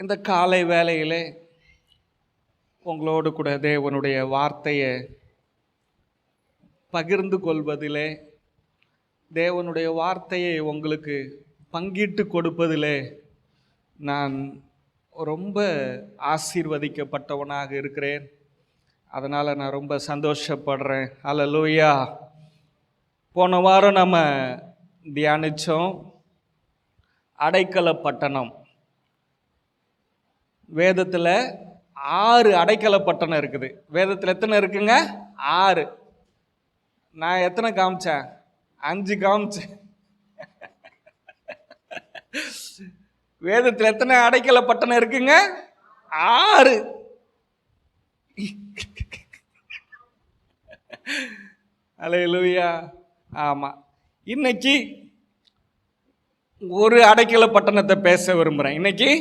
இந்த காலை வேளையிலே உங்களோடு கூட தேவனுடைய வார்த்தையை பகிர்ந்து கொள்வதிலே, தேவனுடைய வார்த்தையை உங்களுக்கு பங்கிட்டு கொடுப்பதிலே நான் ரொம்ப ஆசீர்வதிக்கப்பட்டவனாக இருக்கிறேன். அதனால் நான் ரொம்ப சந்தோஷப்படுறேன். அல்லேலூயா. போன வாரம் நம்ம தியானித்தோம் அடைக்கல பட்டணம். வேதத்தில் 6 அடைக்கல பட்டணம் இருக்குது. வேதத்தில் எத்தனை இருக்குங்க? 6. நான் எத்தனை காமிச்சேன்? 5 காமிச்சேன். வேதத்தில் எத்தனை அடைக்கல பட்டணம் இருக்குங்க? 6. அல்லேலூயா. ஆமாம். இன்னைக்கு ஒரு அடைக்கல பட்டணத்தை பேச விரும்புகிறேன். இன்னைக்கு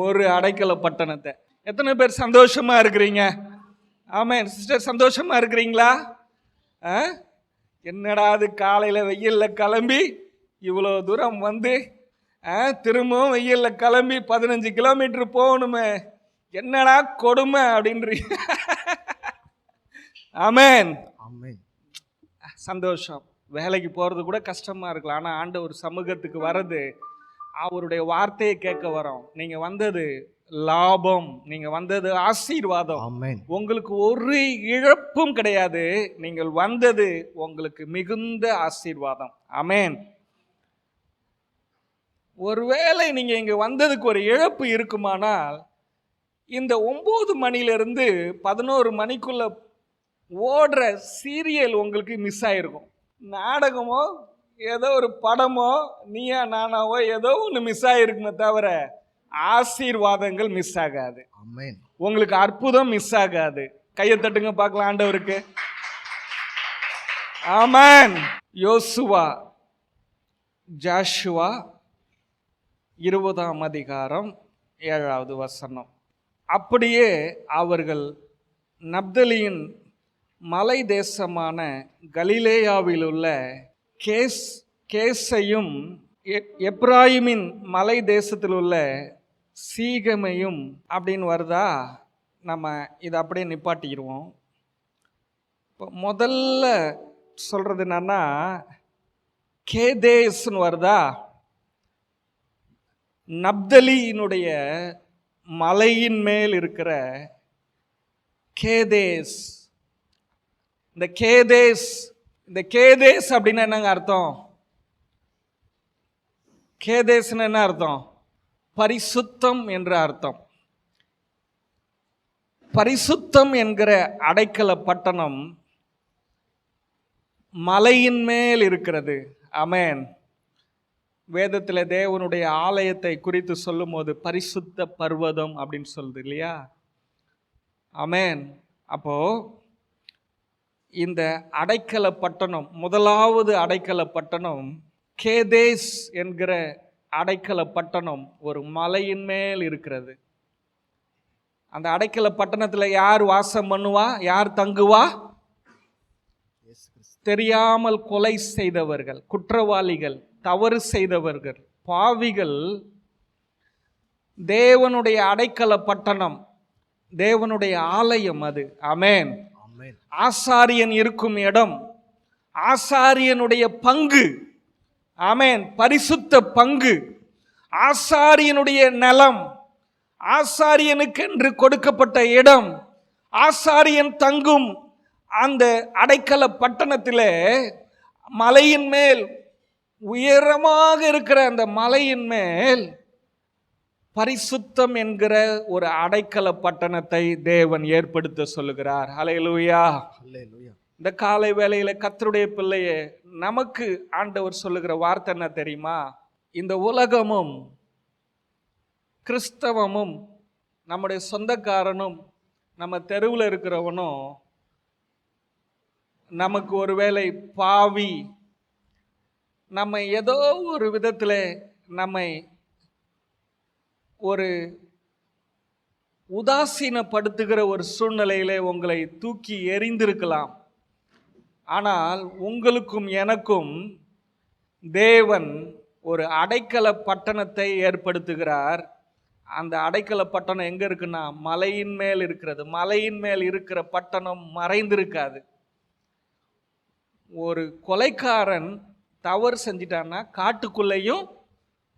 ஒரு அடைக்கல பட்டணத்தை. எத்தனை பேர் சந்தோஷமா இருக்கிறீங்க? ஆமென். சிஸ்டர் சந்தோஷமா இருக்கிறீங்களா? என்னடா அது, காலையில் வெயிலில் கிளம்பி இவ்வளோ தூரம் வந்து திரும்பவும் வெயிலில் கிளம்பி 15 கிலோமீட்டர் போகணுமே, என்னடா கொடுமை அப்படின்றீங்க. ஆமென். சந்தோஷம். வேலைக்கு போகிறது கூட கஷ்டமாக இருக்கலாம், ஆனால் ஆண்டவர் சமூகத்துக்கு வர்றது, அவருடைய வார்த்தையை கேட்க வரோம். நீங்கள் வந்தது லாபம், நீங்கள் வந்தது ஆசீர்வாதம். உங்களுக்கு ஒரு இழப்பும் கிடையாது. நீங்கள் வந்தது உங்களுக்கு மிகுந்த ஆசீர்வாதம். ஆமென். ஒருவேளை நீங்கள் இங்கே வந்ததுக்கு ஒரு இழப்பு இருக்குமானால், இந்த 9 மணிலிருந்து 11 மணிக்குள்ள ஓடுற சீரியல் உங்களுக்கு மிஸ் ஆகிருக்கும். நாடகமோ ஏதோ ஒரு படமோ நீயா நானாவோ ஏதோ ஒன்று மிஸ் ஆகிருக்குமே தவிர ஆசீர்வாதங்கள் மிஸ் ஆகாது. உங்களுக்கு அற்புதம் மிஸ் ஆகாது. கையை தட்டுங்க பார்க்கலாம் ஆண்டவருக்கு. ஆமென். யோசுவா, ஜாஷுவா 20ஆம் அதிகாரம் 7வது வசனம். அப்படியே அவர்கள் நப்தலியின் மலை தேசமான கலிலேயாவில் உள்ள கேசையும் எப்ராயிமின் மலை தேசத்தில் உள்ள சீகமையும் அப்படின்னு வருதா, நம்ம இதை அப்படியே நிப்பாட்டிடுவோம். இப்போ முதல்ல சொல்கிறது என்னன்னா, கேதேஸ்ன்னு வருதா, நப்தலியினுடைய மலையின் மேல் இருக்கிற கேதேஸ். இந்த கேதேஸ் அப்படின்னா என்னங்க அர்த்தம்? கேதேஸ்ன்னு என்ன அர்த்தம்? பரிசுத்தம் என்ற அர்த்தம். பரிசுத்தம் என்கிற அடைக்கல பட்டணம் மலையின் மேல் இருக்கிறது. ஆமென். வேதத்தில் தேவனுடைய ஆலயத்தை குறித்து சொல்லும் போது பரிசுத்த பர்வதம் அப்படின்னு சொல்லுது இல்லையா? ஆமென். அப்போ இந்த அடைக்கல பட்டணம், முதலாவது அடைக்கல பட்டணம் கேதேஸ் என்கிற அடைக்கல பட்டணம் ஒரு மலையின் மேல் இருக்கிறது. அந்த அடைக்கல பட்டணத்தில் யார் வாசம் பண்ணுவா? யார் தங்குவா? தெரியாமல் கொலை செய்தவர்கள், குற்றவாளிகள், தவறு செய்தவர்கள், பாவிகள். தேவனுடைய அடைக்கல பட்டணம், தேவனுடைய ஆலயம் அது. ஆமென். ஆசாரியன் இருக்கும் இடம், ஆசாரியனுடைய பங்கு. ஆமென். பரிசுத்த பங்கு, ஆசாரியனுடைய நிலம், ஆசாரியனுக்கென்று கொடுக்கப்பட்ட இடம், ஆசாரியன் தங்கும் அந்த அடைக்கல பட்டணத்தில் மலையின் மேல், உயரமாக இருக்கிற அந்த மலையின் மேல் பரிசுத்தம் என்கிற ஒரு அடைக்கல பட்டணத்தை தேவன் ஏற்படுத்த சொல்லுகிறார். ஹல்லேலூயா. இந்த காலை வேளையில கர்த்தருடைய பிள்ளையே, நமக்கு ஆண்டவர் சொல்லுகிற வார்த்தை என்ன தெரியுமா? இந்த உலகமும் கிறிஸ்தவமும் நம்முடைய சொந்தக்காரனும் நம்ம தெருவில் இருக்கிறவனும் நமக்கு ஒருவேளை பாவி, நம்ம ஏதோ ஒரு விதத்தில் நம்மை ஒரு உதாசீனப்படுத்துகிற ஒரு சூழ்நிலையிலே உங்களை தூக்கி எறிந்திருக்கலாம். ஆனால் உங்களுக்கும் எனக்கும் தேவன் ஒரு அடைக்கல பட்டணத்தை ஏற்படுத்துகிறார். அந்த அடைக்கல பட்டணம் எங்க இருக்குன்னா மலையின் மேல் இருக்கிறது. மலையின் மேல் இருக்கிற பட்டணம் மறைந்திருக்காது. ஒரு கொலைக்காரன் தவறு செஞ்சிட்டான்னா காட்டுக்குள்ளேயும்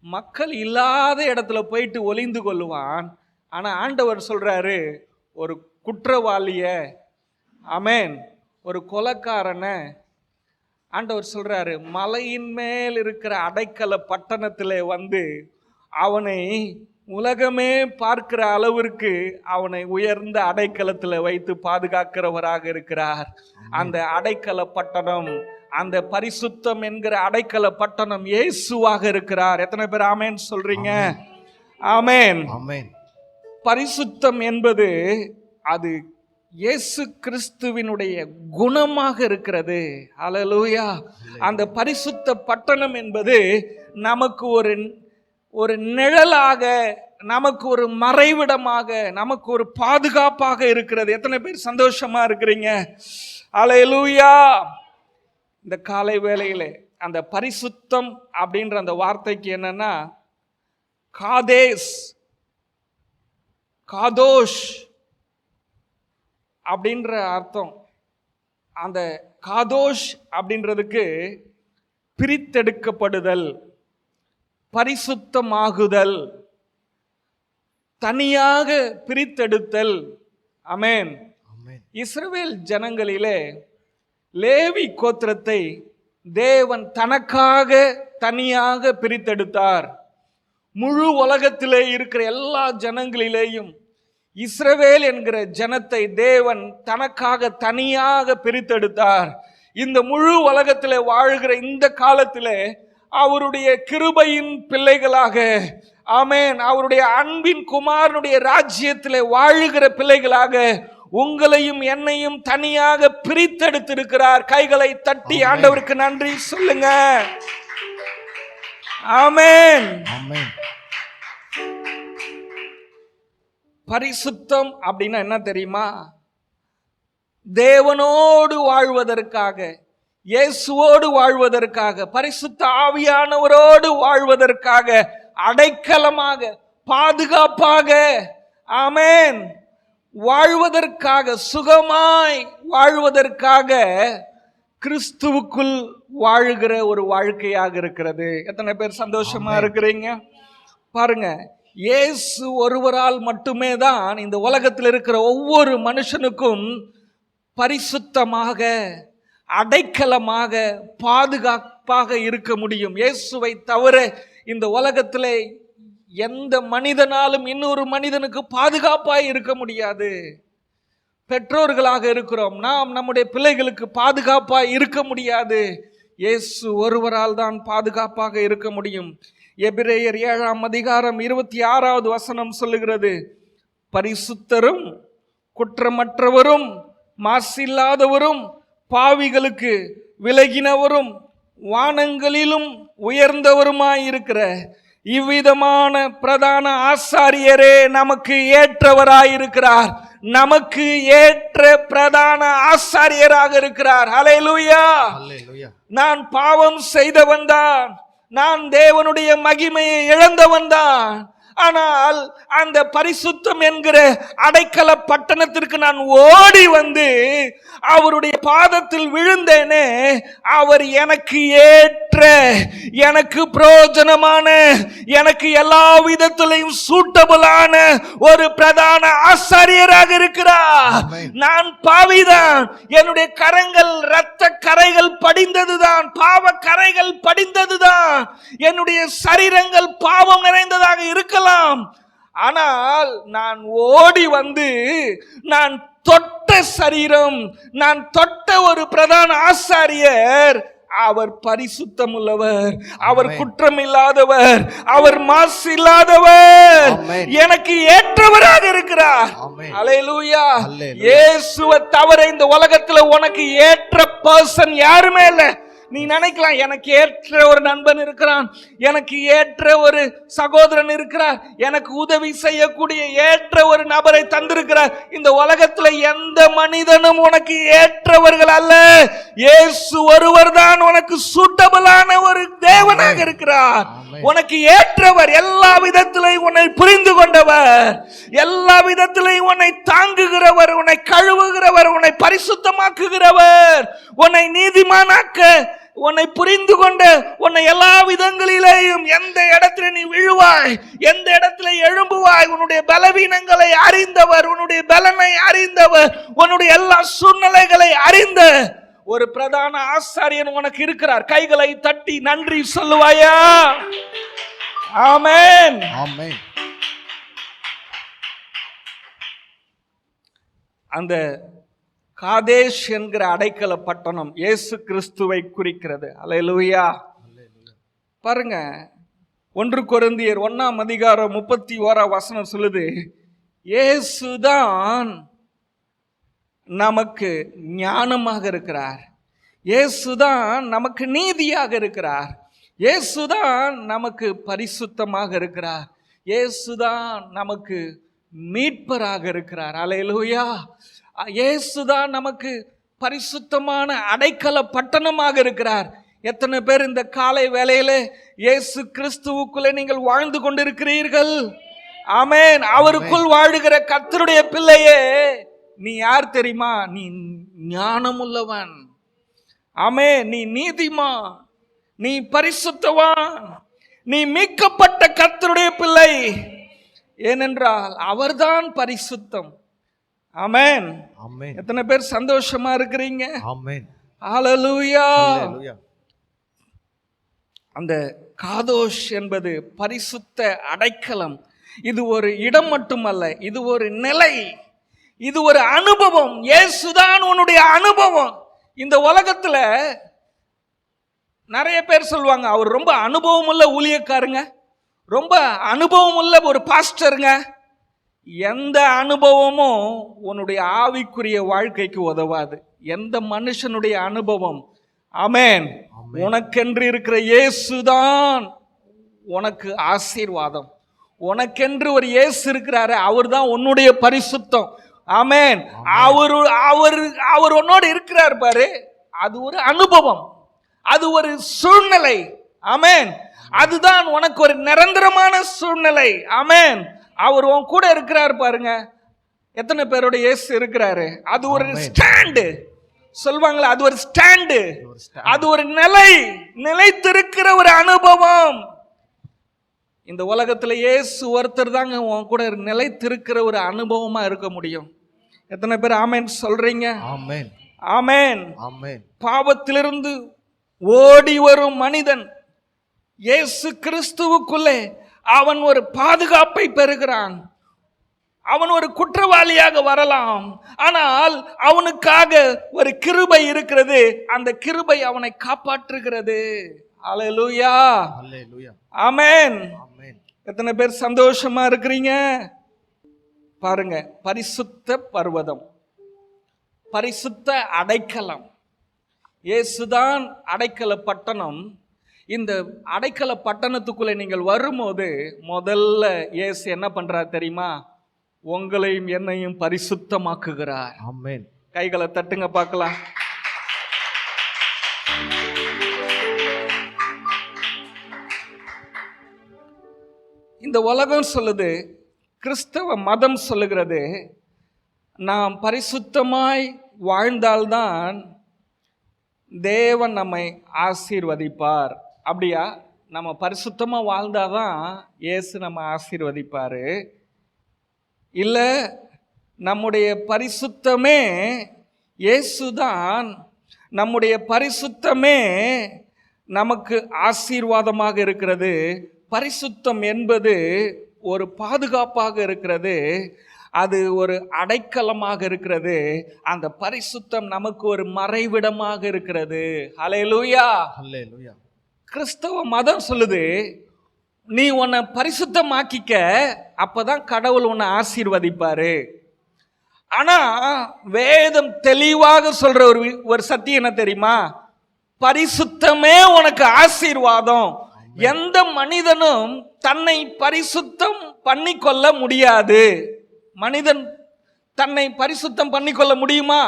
மக்கள் இல்லாத இடத்துல போயிட்டு ஒளிந்து கொள்ளுவான். ஆனா ஆண்டவர் சொல்றாரு, ஒரு குற்றவாளிய, ஆமென், ஒரு கொலைக்காரனை ஆண்டவர் சொல்றாரு மலையின் மேல் இருக்கிற அடைக்கல பட்டணத்திலே வந்து அவனை உலகமே பார்க்கிற அளவிற்கு அவனை உயர்ந்த அடைக்கலத்தில் வைத்து பாதுகாக்கிறவராக இருக்கிறார். அந்த அடைக்கல பட்டணம், அந்த பரிசுத்தம் என்கிற அடைக்கல பட்டணம் இயேசுவாக இருக்கிறார். எத்தனை பேர் ஆமென் சொல்றீங்க? ஆமென். பரிசுத்தம் என்பது அது இயேசு கிறிஸ்துவினுடைய குணமாக இருக்கிறது. அல்லேலூயா. அந்த பரிசுத்த பட்டணம் என்பது நமக்கு ஒரு நிழலாக, நமக்கு ஒரு மறைவிடமாக, நமக்கு ஒரு பாதுகாப்பாக இருக்கிறது. எத்தனை பேர் சந்தோஷமா இருக்கிறீங்க? அல்லேலூயா. இந்த காலை வேளையிலே அந்த பரிசுத்தம் அப்படின்ற அந்த வார்த்தைக்கு என்னன்னா காதேஸ், காதோஷ் அப்படின்ற அர்த்தம். அந்த காதோஷ் அப்படின்றதுக்கு பிரித்தெடுக்கப்படுதல், பரிசுத்தமாகுதல், தனியாக பிரித்தெடுத்தல். ஆமென். இஸ்ரவேல் ஜனங்களிலே லேவி கோத்திரத்தை தேவன் தனக்காக தனியாக பிரித்தெடுத்தார். முழு உலகத்திலே இருக்கிற எல்லா ஜனங்களிலேயும் இஸ்ரவேல் என்கிற ஜனத்தை தேவன் தனக்காக தனியாக பிரித்தெடுத்தார். இந்த முழு உலகத்திலே வாழ்கிற இந்த காலத்திலே அவருடைய கிருபையின் பிள்ளைகளாக, ஆமென், அவருடைய அன்பின் குமாரனுடைய ராஜ்யத்திலே வாழுகிற பிள்ளைகளாக உங்களையும் என்னையும் தனியாக பிரித்தெடுத்திருக்கிறார். கைகளை தட்டி ஆண்டவருக்கு நன்றி சொல்லுங்க. ஆமென். பரிசுத்தம் அப்படின்னா என்ன தெரியுமா? தேவனோடு வாழ்வதற்காக, இயேசுவோடு வாழ்வதற்காக, பரிசுத்த ஆவியானவரோடு வாழ்வதற்காக, அடைக்கலமாக, பாதுகாப்பாக, ஆமென், வாழ்வதற்காக, சுகமாய் வாழ்வதற்காக கிறிஸ்துவுக்குள் வாழுகிற ஒரு வாழ்க்கையாக இருக்கிறது. எத்தனை பேர் சந்தோஷமா இருக்கிறீங்க? பாருங்க, இயேசு ஒருவரால் மட்டுமே தான் இந்த உலகத்தில் இருக்கிற ஒவ்வொரு மனுஷனுக்கும் பரிசுத்தமாக, அடைக்கலமாக, பாதுகாப்பாக இருக்க முடியும். இயேசுவை தவிர இந்த உலகத்திலே எந்த மனிதனாலும் இன்னொரு மனிதனுக்கு பாதுகாப்பாக இருக்க முடியாது. பெற்றோர்களாக இருக்கிறோம், நாம் நம்முடைய பிள்ளைகளுக்கு பாதுகாப்பாக இருக்க முடியாது. இயேசு ஒருவரால் தான் பாதுகாப்பாக இருக்க முடியும். எபிரேயர் 7ஆம் அதிகாரம் 26வது வசனம் சொல்லுகிறது, பரிசுத்தரும் குற்றமற்றவரும் மாசில்லாதவரும் பாவிகளுக்கு விலகினவரும் வானங்களிலும் உயர்ந்தவருமாயிருக்கிற இவ்விதமான பிரதான ஆசாரியரே நமக்கு ஏற்றவராயிருக்கிறார். நமக்கு ஏற்ற பிரதான ஆசாரியராக இருக்கிறார். ஹல்லேலூயா. நான் பாவம் செய்தவன் தான், நான் தேவனுடைய மகிமையை இழந்தவன் தான். ஆனால் அந்த பரிசுத்தம் என்கிற அடைக்கல பட்டணத்திற்கு நான் ஓடி வந்து அவருடைய பாதத்தில் விழுந்தேனே, அவர் எனக்கு ஏற்ற, எனக்கு பிரயோஜனமான, எனக்கு எல்லா விதத்திலையும் சூட்டபிளான ஒரு பிரதான ஆசாரியராக இருக்கிறார். நான் பாவிதான், என்னுடைய கரங்கள் இரத்த கரைகள் படிந்ததுதான், பாவ கரைகள் படிந்ததுதான், என்னுடைய சரீரங்கள் பாவம் நிறைந்ததாக இருக்கலாம். ஆனால் நான் ஓடி வந்து நான் தொட்ட சரீரம், நான் தொட்ட ஒரு பிரதான ஆசாரியர், அவர் பரிசுத்தம் உள்ளவர், அவர் குற்றம் இல்லாதவர், அவர் மாசு இல்லாதவர், எனக்கு ஏற்றவராக இருக்கிறார். அல்லேலூயா. இயேசுவை தவிர இந்த உலகத்துல உனக்கு ஏற்ற பர்சன் யாருமே இல்ல. நீ நினைக்கலாம், எனக்கு ஏற்ற ஒரு நண்பன் இருக்கிறான், எனக்கு ஏற்ற ஒரு சகோதரன் இருக்கிறார், எனக்கு உதவி செய்யக்கூடிய ஏற்ற ஒரு நபரை தந்திருக்கிறார். இந்த உலகத்துல எந்த மனிதனும் உனக்கு ஏற்றவர்கள் அல்ல. இயேசு ஒருவர் தான் உனக்கு சூட்டபிளான ஒரு தேவனாக இருக்கிறார். உனக்கு ஏற்றவர், எல்லா விதத்திலையும் உன்னை புரிந்து கொண்டவர், எல்லா விதத்திலையும் உன்னை தாங்குகிறவர், உன்னை கழுவுகிறவர், உன்னை பரிசுத்தமாக்குகிறவர், உன்னை நீதிமானாக்க, உன்னை புரிந்து கொண்ட, உன்னை எல்லா விதங்களிலேயும் எந்த இடத்துல நீ விழுவாய், எந்த இடத்துல எழும்புவாய், உன்னுடைய பலவீனங்களை அறிந்தவர், உன்னுடைய பலனை அறிந்தவர், உன்னுடைய எல்லா சூழ்நிலைகளை அறிந்த ஒரு பிரதான ஆசாரியன் உனக்கு இருக்கிறார். கைகளை தட்டி நன்றி சொல்லுவாயா? ஆமென். ஆமென். அந்த காதேஷ் என்கிற அடைக்கல பட்டணம் இயேசு கிறிஸ்துவை குறிக்கிறது. அல்லேலூயா. பாருங்க, 1 கொரிந்தியர் 1:31 சொல்லுது, இயேசுதான் நமக்கு ஞானமாக இருக்கிறார், இயேசுதான் நமக்கு நீதியாக இருக்கிறார், இயேசுதான் நமக்கு பரிசுத்தமாக இருக்கிறார், இயேசுதான் நமக்கு மீட்பராக இருக்கிறார். அல்லேலூயா. இயேசுதான் நமக்கு பரிசுத்தமான அடைக்கல பட்டணமாக இருக்கிறார். எத்தனை பேர் இந்த காலை வேளையில இயேசு கிறிஸ்துவுக்குள்ளே நீங்கள் வாழ்ந்து கொண்டிருக்கிறீர்கள்? ஆமென். அவருக்குள் வாழுகிற கர்த்தருடைய பிள்ளையே, நீ யார் தெரியுமா? நீ ஞானமுள்ளவன். ஆமென். நீ நீதிமான், நீ பரிசுத்தவான், நீ மீட்கப்பட்ட கர்த்தருடைய பிள்ளை. ஏனென்றால் அவர்தான் பரிசுத்தம். ஆமென். ஆமென். எத்தனை பேர் சந்தோஷமா இருக்கிறீங்க? ஆமென். ஹல்லேலூயா. அந்த காதோஷ் என்பது பரிசுத்த அடைக்கலம். இது ஒரு இடம் மட்டுமல்ல, இது ஒரு நிலை, இது ஒரு அனுபவம். இயேசுதான் உன்னுடைய அனுபவம். இந்த உலகத்துல நிறைய பேர் சொல்லுவாங்க, அவர் ரொம்ப அனுபவம் உள்ள ஊழியக்காரங்க, ரொம்ப அனுபவம் உள்ள ஒரு பாஸ்டருங்க. எந்த அனுபவமும் உன்னுடைய ஆவிக்குரிய வாழ்க்கைக்கு உதவாது. எந்த மனுஷனுடைய அனுபவம், ஆமென், உனக்கென்று இருக்கிற இயேசுதான் உனக்கு ஆசீர்வாதம். உனக்கென்று ஒரு இயேசு இருக்கிறாரு, அவர் தான் உன்னுடைய பரிசுத்தம். ஆமென். அவர் உன்னோடு இருக்கிறார் பாரு, அது ஒரு அனுபவம், அது ஒரு சூழ்நிலை. ஆமென். அதுதான் உனக்கு ஒரு நிரந்தரமான சூழ்நிலை. ஆமென். அவர் உன் கூட இருக்கிறார் பாருங்க. எத்தனை பேரோட இயேசு இருக்கிறாரு? அது ஒரு ஸ்டாண்டு சொல்வாங்களா, அது ஒரு ஸ்டாண்டு, அது ஒரு நிலைத்திருக்கிற ஒரு அனுபவம். இந்த உலகத்துல இயேசு ஒருத்தர் தாங்க உன் கூட நிலைத்திருக்கிற ஒரு அனுபவமா இருக்க முடியும். எத்தனை பேர் ஆமென் சொல்றீங்க? ஆமென். ஆமென். ஆமென். பாவத்திலிருந்து ஓடி வரும் மனிதன் இயேசு கிறிஸ்துவுக்குள்ளே அவன் ஒரு பாதுகாப்பை பெறுகிறான். அவன் ஒரு குற்றவாளியாக வரலாம், ஆனால் அவனுக்காக ஒரு கிருபை இருக்கிறது. அந்த கிருபை அவனை காப்பாற்றுகிறது. அல்லேலூயா. ஆமென். எத்தனை பேர் சந்தோஷமா இருக்கிறீங்க? பாருங்க, பரிசுத்த பர்வதம், பரிசுத்த அடைக்கலம், இயேசுதான் அடைக்கல பட்டணம். இந்த அடைக்கல பட்டணத்துக்குள்ள நீங்கள் வரும்போது முதல்ல இயேசு என்ன பண்றார் தெரியுமா? உங்களையும் என்னையும் பரிசுத்தமாக்குகிறார். ஆமென். கைகளை தட்டுங்க பார்க்கலாம். இந்த உலகம் சொல்லுது, கிறிஸ்தவ மதம் சொல்லுகிறது, நாம் பரிசுத்தமாய் வாழ்ந்தால்தான் தேவன் நம்மை ஆசீர்வதிப்பார். அப்படியா? நம்ம பரிசுத்தமாக வாழ்ந்தாதான் இயேசு நம்ம ஆசீர்வதிப்பார். இல்லை, நம்முடைய பரிசுத்தமே இயேசுதான், நம்முடைய பரிசுத்தமே நமக்கு ஆசீர்வாதமாக இருக்கிறது. பரிசுத்தம் என்பது ஒரு பாதுகாப்பாக இருக்கிறது, அது ஒரு அடைக்கலமாக இருக்கிறது. அந்த பரிசுத்தம் நமக்கு ஒரு மறைவிடமாக இருக்கிறது. ஹல்லேலூயா. ஹல்லேலூயா. கிறிஸ்தவ மதம் சொல்லுது, நீ உன்னை பரிசுத்தமாக்கிக்க, அப்பதான் கடவுள் உன்னை ஆசீர்வதிப்பாரு. ஆனா வேதம் தெளிவாக சொல்ற ஒரு சத்தியம் என்ன தெரியுமா? பரிசுத்தமே உனக்கு ஆசீர்வாதம். எந்த மனிதனும் தன்னை பரிசுத்தம் பண்ணிக்கொள்ள முடியாது. மனிதன் தன்னை பரிசுத்தம் பண்ணிக்கொள்ள முடியுமா?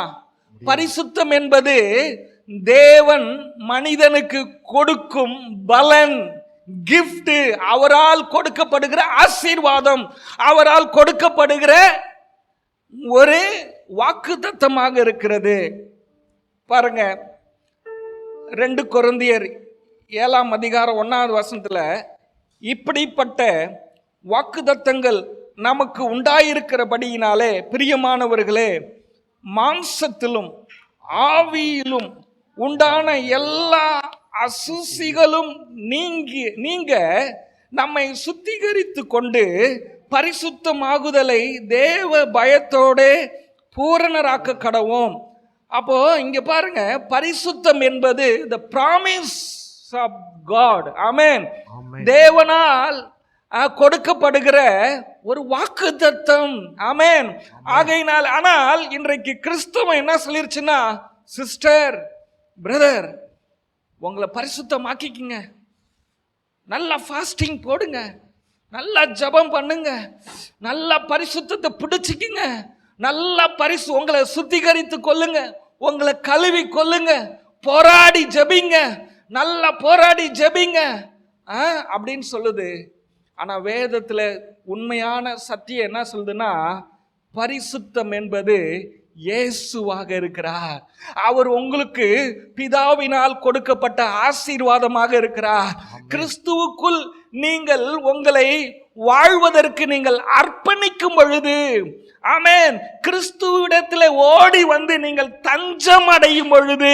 பரிசுத்தம் என்பது தேவன் மனிதனுக்கு கொடுக்கும் பலன், கிஃப்ட், அவரால் கொடுக்கப்படுகிற ஆசீர்வாதம், அவரால் கொடுக்கப்படுகிற ஒரு வாக்குத்தத்தமாக இருக்கிறது. பாருங்க, 2 கொரிந்தியர் 7ஆம் அதிகாரம் 1வது வசனத்துல இப்படிப்பட்ட வாக்குத்தத்தங்கள் நமக்கு உண்டாயிருக்கிறபடியினாலே பிரியமானவர்களே, மாம்சத்திலும் ஆவியிலும் உண்டான எல்லா அசுசிகளும் நீங்க நம்மை சுத்திகரித்து கொண்டு பரிசுத்தமாகுதலை தேவ பயத்தோட பூரணராக்க கடவோம். அப்போ இங்க பாருங்க, பரிசுத்தம் என்பது the promise of God. ஆமென். தேவனால் கொடுக்கப்படுகிற ஒரு வாக்குத்தத்தம். ஆமென். ஆகையினால், ஆனால் இன்றைக்கு கிறிஸ்தவம் என்ன சொல்லிருச்சுன்னா, சிஸ்டர், பிரதர், உங்களை பரிசுத்தமாக்கிக்கங்க, நல்லா ஃபாஸ்டிங் போடுங்க, நல்லா ஜெபம் பண்ணுங்க, நல்லா பரிசுத்தத்தை பிடிச்சிக்குங்க, நல்லா உங்களை சுத்திகரித்து கொள்ளுங்க, உங்களை கழுவி கொள்ளுங்க, போராடி ஜெபிங்க, நல்லா போராடி ஜெபிங்க அப்படின்னு சொல்லுது. ஆனா வேதத்துல உண்மையான சத்தியம் என்ன சொல்லுதுன்னா, பரிசுத்தம் என்பது இயேசுவாக இருக்கிறார். அவர் உங்களுக்கு பிதாவினால் கொடுக்கப்பட்ட ஆசீர்வாதமாக இருக்கிறார். கிறிஸ்துவுக்குள் நீங்கள் உங்களை வாழ்வதற்கு நீங்கள் அர்ப்பணிக்கும் பொழுது, ஆமென், கிறிஸ்துவிடத்தில் ஓடி வந்து நீங்கள் தஞ்சம் அடையும் பொழுது,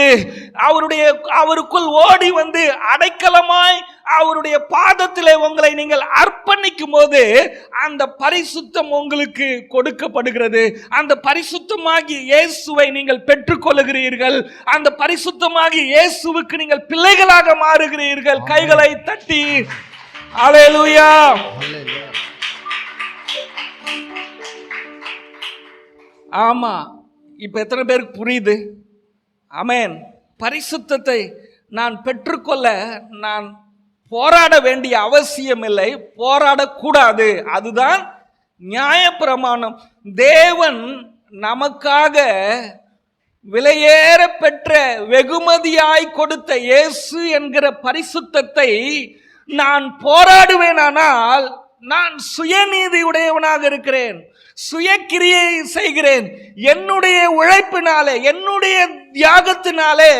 அவருக்குள் ஓடி வந்து அடைக்கலமாய் அவருடைய பாதத்திலே உங்களை நீங்கள் அர்ப்பணிக்கும் போது அந்த பரிசுத்தம் உங்களுக்கு கொடுக்கப்படுகிறது. அந்த பரிசுத்தமாகி இயேசுவை நீங்கள் பெற்றுக்கொள்கிறீர்கள். அந்த பரிசுத்தமாகி இயேசுவுக்கு நீங்கள் பிள்ளைகளாக மாறுகிறீர்கள். கைகளை தட்டி அல்லேலூயா. ஆமா, இப்ப எத்தனை பேருக்கு புரியுது? ஆமென். பரிசுத்தத்தை நான் பெற்றுக்கொள்ள நான் போராட வேண்டிய அவசியம் இல்லை, போராடக்கூடாது. அதுதான் நியாயப்பிரமாணம். தேவன் நமக்காக விலையேற பெற்ற வெகுமதியாய் கொடுத்த இயேசு என்கிற பரிசுத்தத்தை நான் போராடுவேனானால் நான் சுயநீதி உடையவனாக இருக்கிறேன், சுயக்கிரியை செய்கிறேன். என்னுடைய உழைப்பினாலே, என்னுடைய தியாகத்தினாலே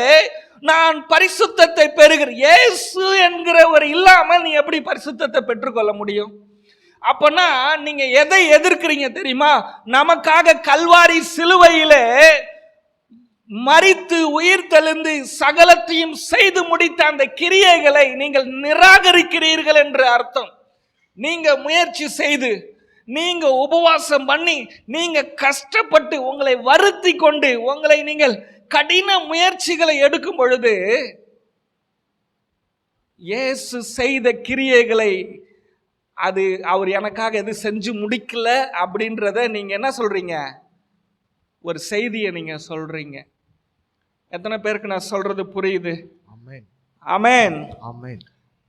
நான் பரிசுத்தத்தை பெறுகிறேன். இயேசு என்கிறவர் இல்லாமல் நீ எப்படி பரிசுத்தத்தை பெற்றுக்கொள்ள முடியும்? அப்பனா நீங்க எதை எதிர்க்கிறீங்க தெரியுமா? நமக்காக கல்வாரி சிலுவையிலே மரித்து உயிர் தெழுந்து சகலத்தையும் செய்து முடித்த அந்த கிரியைகளை நீங்கள் நிராகரிக்கிறீர்கள் என்று அர்த்தம். நீங்க முயற்சி செய்து, நீங்க உபவாசம் பண்ணி, நீங்க கஷ்டப்பட்டு, உங்களை வருத்தி கொண்டு, உங்களை நீங்கள் கடின முயற்சிகளை எடுக்கும் பொழுது இயேசு செய்த கிரியைகளை அது அவர் எனக்காக எது செஞ்சு முடிக்கல அப்படின்றத நீங்க என்ன சொல்றீங்க? ஒரு செய்தியை நீங்க சொல்றீங்க. எத்தனை பேருக்கு நான் சொல்றது புரியுது? ஆமென், ஆமென், ஆமென்.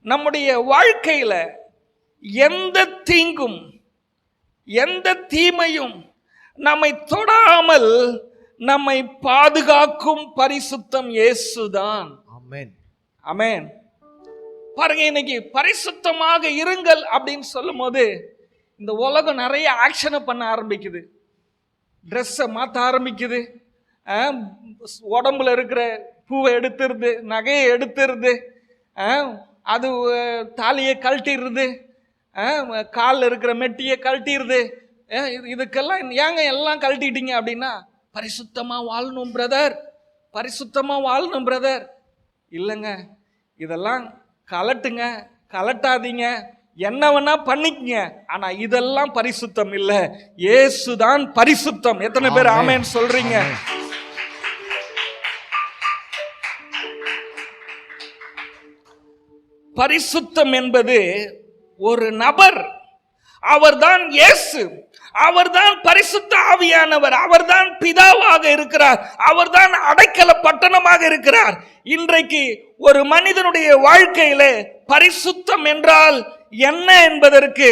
நம்முடைய வாழ்க்கையில எந்த தீங்கும் எந்த தீமையும் நம்மை தொடாமல் நம்மை பாதுகாக்கும் பரிசுத்தம் இயேசுதான். ஆமென், ஆமென். பாருங்க, இன்னைக்கு பரிசுத்தமாக இருங்கள் அப்படின்னு சொல்லும் போது இந்த உலகம் நிறைய ஆக்ஷனை பண்ண ஆரம்பிக்குது. ட்ரெஸ்ஸை மாற்ற ஆரம்பிக்குது, உடம்புல இருக்கிற பூவை எடுத்துருது, நகையை எடுத்துருது, அது தாலியை கழட்டிடுறது, காலில் இருக்கிற மெட்டியை கழட்டிடுது. இதுக்கெல்லாம் ஏங்க எல்லாம் கழட்டிட்டீங்க அப்படின்னா, பரிசுத்தமாக வாழணும் பிரதர், பரிசுத்தமாக வாழணும் பிரதர். இல்லைங்க, இதெல்லாம் கலட்டுங்க, கலட்டாதீங்க, என்ன வேணா பண்ணிக்கங்க, ஆனா இதெல்லாம் பரிசுத்தம் இல்ல. இயேசுதான் பரிசுத்தம். எத்தனை பேர் ஆமென் சொல்றீங்க? பரிசுத்தம் என்பது ஒரு நபர் அவர்தான் இயேசு, அவர்தான் பரிசுத்த ஆவியானவர், அவர்தான் பிதாவாக இருக்கிறார், அவர்தான் அடைக்கல பட்டணமாக இருக்கிறார். இன்றைக்கு ஒரு மனிதனுடைய வாழ்க்கையில பரிசுத்தம் என்றால் என்ன என்பதற்கு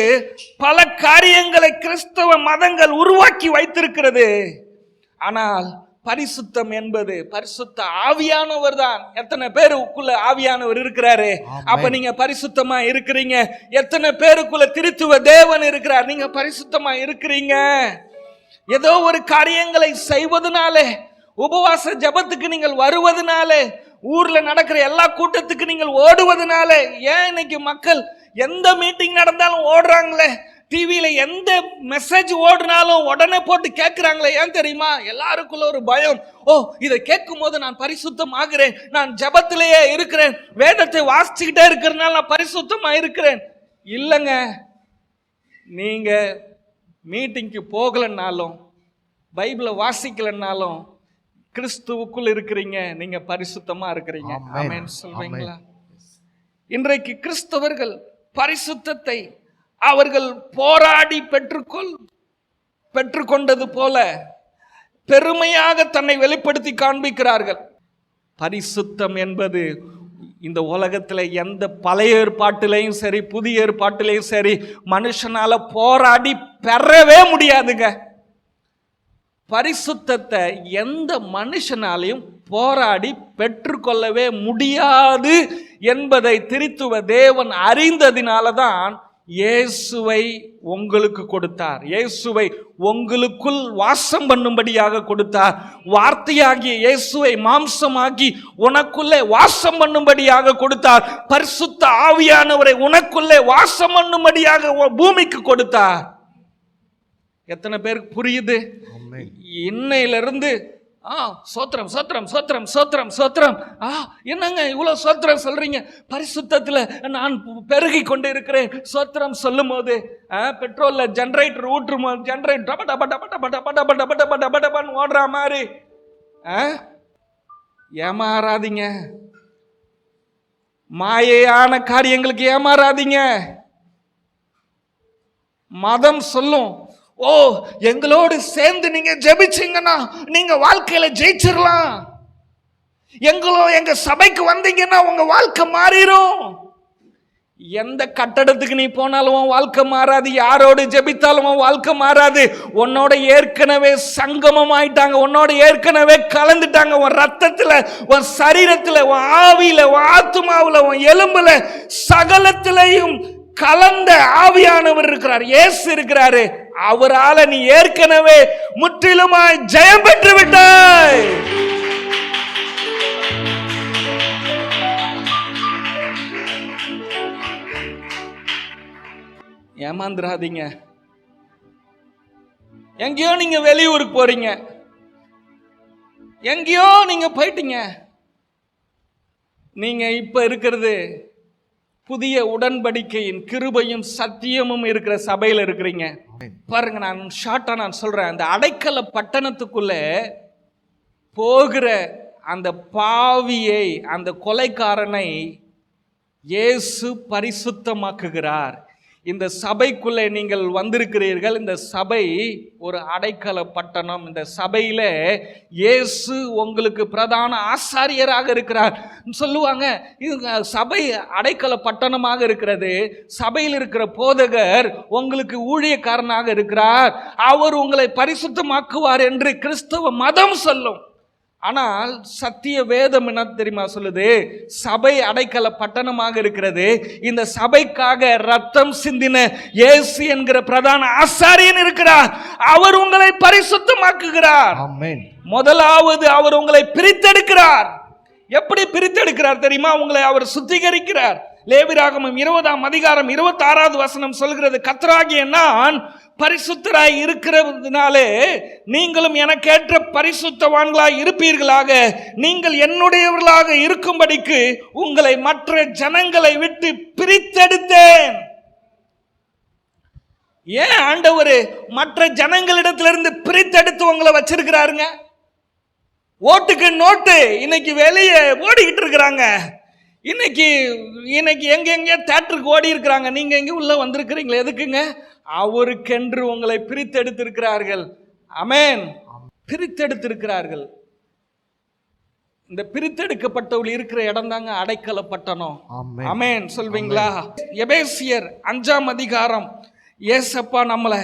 பல காரியங்களை கிறிஸ்தவ மதங்கள் உருவாக்கி வைத்திருக்கிறது. ஆனால் பரிசுத்தம் என்பது பரிசுத்த ஆவியானவர் தான். எத்தனை பேருக்குள்ள ஆவியானவர் இருக்கிறாரு? அப்ப நீங்க பரிசுத்தமா இருக்கிறீங்க. எத்தனை பேருக்குள்ள திருத்துவ தேவன் இருக்கிறார்? நீங்க பரிசுத்தமா இருக்கிறீங்க. ஏதோ ஒரு காரியங்களை செய்வதனாலே, உபவாச ஜபத்துக்கு நீங்கள் வருவதனாலே, ஊர்ல நடக்கிற எல்லா கூட்டத்துக்கு நீங்கள் ஓடுவதனால, ஏன் இன்னைக்கு மக்கள் எந்த மீட்டிங் நடந்தாலும் ஓடுறாங்களே, டிவியில எந்த மெசேஜ் ஓடுனாலும் உடனே போட்டு கேட்கிறாங்களே, ஏன் தெரியுமா? எல்லாருக்குள்ள ஒரு பயம். ஓ, இதை கேட்கும் போது நான் பரிசுத்தம் ஆகிறேன், நான் ஜபத்திலேயே இருக்கிறேன், வேதத்தை வாசிச்சுக்கிட்டே இருக்கிறதுனால நான் பரிசுத்தமா இருக்கிறேன். இல்லைங்க, நீங்க மீட்டிங்க்கு போகலன்னாலும், பைபிளை வாசிக்கலன்னாலும் கிறிஸ்துவுக்குள் இருக்கிறீங்க, நீங்க பரிசுத்தமா இருக்கிறீங்க. ஆமென் சொல்வீங்களா? இன்றைக்கு கிறிஸ்தவர்கள் பரிசுத்தத்தை அவர்கள் போராடி பெற்றுக்கொண்டது போல பெருமையாக தன்னை வெளிப்படுத்தி காண்பிக்கிறார்கள். பரிசுத்தம் என்பது இந்த உலகத்தில் எந்த பழைய ஏற்பாட்டிலையும் சரி, புதிய ஏற்பாட்டிலையும் சரி, மனுஷனால போராடி பெறவே முடியாதுங்க. பரிசுத்தத்தை எந்த மனுஷனாலையும் போராடி பெற்றுக்கொள்ளவே முடியாது என்பதை திருத்துவ தேவன் அறிந்ததினாலதான் இயேசுவை உங்களுக்கு கொடுத்தார். இயேசுவை உங்களுக்குள் வாசம் பண்ணும்படியாக கொடுத்தார். வார்த்தையாகிய இயேசுவை மாம்சமாக்கி உனக்குள்ளே வாசம் பண்ணும்படியாக கொடுத்தார். பரிசுத்த ஆவியானவரை உனக்குள்ளே வாசம் பண்ணும்படியாக பூமிக்கு கொடுத்தார். எத்தனை பேருக்கு புரியுது? இன்னையிலிருந்து சோத்திரம் சோத்திரம் சோத்திரம் சோத்திரம் சோத்திரம். என்னங்க இவ்வளவு சோத்திரம் சொல்றீங்க? பரிசுத்தத்துல நான் பெருகி கொண்டு இருக்கிறேன். சோத்திரம் சொல்லும் போது பெட்ரோல்ல ஜெனரேட்டர் ஊற்றும் போது ஜெனரேட்டர் ஓடுற மாதிரி ஏமாறாதீங்க. மாயையான காரியங்களுக்கு ஏமாறாதீங்க. மதம் சொல்லும், ஓ, எங்களோடு சேர்ந்து நீங்க ஜெபிச்சீங்கன்னா நீங்க வாழ்க்கையில ஜெயிச்சிடலாம், எங்க சபைக்கு வந்தீங்கன்னா உங்க வாழ்க்கை மாறிடும். எந்த கட்டடத்துக்கு நீ போனாலும் உன் வாழ்க்கை மாறாது, யாரோடு ஜெபித்தாலும் உன் வாழ்க்கை மாறாது. உன்னோட ஏற்கனவே சங்கமம் ஆயிட்டாங்க, உன்னோட ஏற்கனவே கலந்துட்டாங்க. உன் ரத்தத்துல, உன் சரீரத்துல, உன் ஆவியில, உன் ஆத்துமாவுல, உன் எலும்புல, சகலத்திலையும் கலந்த ஆவியானவர் இருக்கிறார், இயேசு இருக்கிறாரு. அவரால நீ ஏற்கனவே முற்றிலுமாய் ஜெயம் பெற்று விட்டாய். ஏமாந்துராதீங்க. எங்கேயோ நீங்க வெளியூருக்கு போறீங்க, எங்கேயோ நீங்க போயிட்டீங்க. நீங்க இப்ப இருக்கிறது புதிய உடன்படிக்கையின் கிருபையும் சத்தியமும் இருக்கிற சபையில் இருக்கிறீங்க. பாருங்க, நான் ஷார்ட்டா நான் சொல்றேன். அந்த அடைக்கல பட்டணத்துக்குள்ள போகிற அந்த பாவியை, அந்த கொலைக்காரனை இயேசு பரிசுத்தமாக்குகிறார். இந்த சபைக்குள்ளே நீங்கள் வந்திருக்கிறீர்கள். இந்த சபை ஒரு அடைக்கல பட்டணம். இந்த சபையில இயேசு உங்களுக்கு பிரதான ஆசாரியராக இருக்கிறார் சொல்லுவாங்க. இது சபை அடைக்கல பட்டணமாக இருக்கிறது. சபையில் இருக்கிற போதகர் உங்களுக்கு ஊழியக்காரனாக இருக்கிறார். அவர் உங்களை பரிசுத்தமாக்குவார் என்று கிறிஸ்தவ மதம் சொல்லும். ஆனால் சத்திய வேதம் என்ன தெரியுமா சொல்லுது? சபை அடைக்கல பட்டணமாக இருக்கிறது. இந்த சபைக்காக ரத்தம் சிந்தின இயேசு என்கிற பிரதான ஆசாரியன் இருக்கிறார். அவர் உங்களை பரிசுத்தமாக்குகிறார். முதலாவது அவர் உங்களை பிரித்தெடுக்கிறார். எப்படி பிரித்தெடுக்கிறார் தெரியுமா? உங்களை அவர் சுத்திகரிக்கிறார். லேவியராகமம் 20ஆம் அதிகாரம் 26வது வசனம் சொல்கிறது, கர்த்தராகிய நான் பரிசுத்தராய் இருக்கிறதுனாலே நீங்களும் எனக்கேற்ற பரிசுத்தவான்களாய் இருப்பீர்களாக. நீங்கள் என்னுடையவர்களாக இருக்கும்படிக்கு உங்களை மற்ற ஜனங்களை விட்டு பிரித்தெடுத்தேன். ஏன் ஆண்டவர் மற்ற ஜனங்களிடத்திலிருந்து பிரித்தெடுத்து உங்களை வச்சிருக்கிறாருங்க? ஓட்டுக்கு நோட்டு இன்னைக்கு வெளியே ஓடிக்கிட்டு இருக்கிறாங்க. இன்னைக்கு எங்க தேட்டருக்கு ஓடி இருக்கிறாங்க, நீங்க எங்க உள்ள வந்திருக்கிறீங்களா? எதுக்குங்க? அவருக்கென்று உங்களை பிரித்தெடுத்திருக்கிறார்கள். ஆமென். பிரித்தெடுத்திருக்கிறார்கள். இந்த பிரித்தெடுக்கப்பட்டவர்கள் இருக்கிற இடம் தாங்க அடைக்கல பட்டணம். ஆமென் சொல்வீங்களா? எபேசியர் 5ஆம் அதிகாரம் ஏசப்பா நம்மளை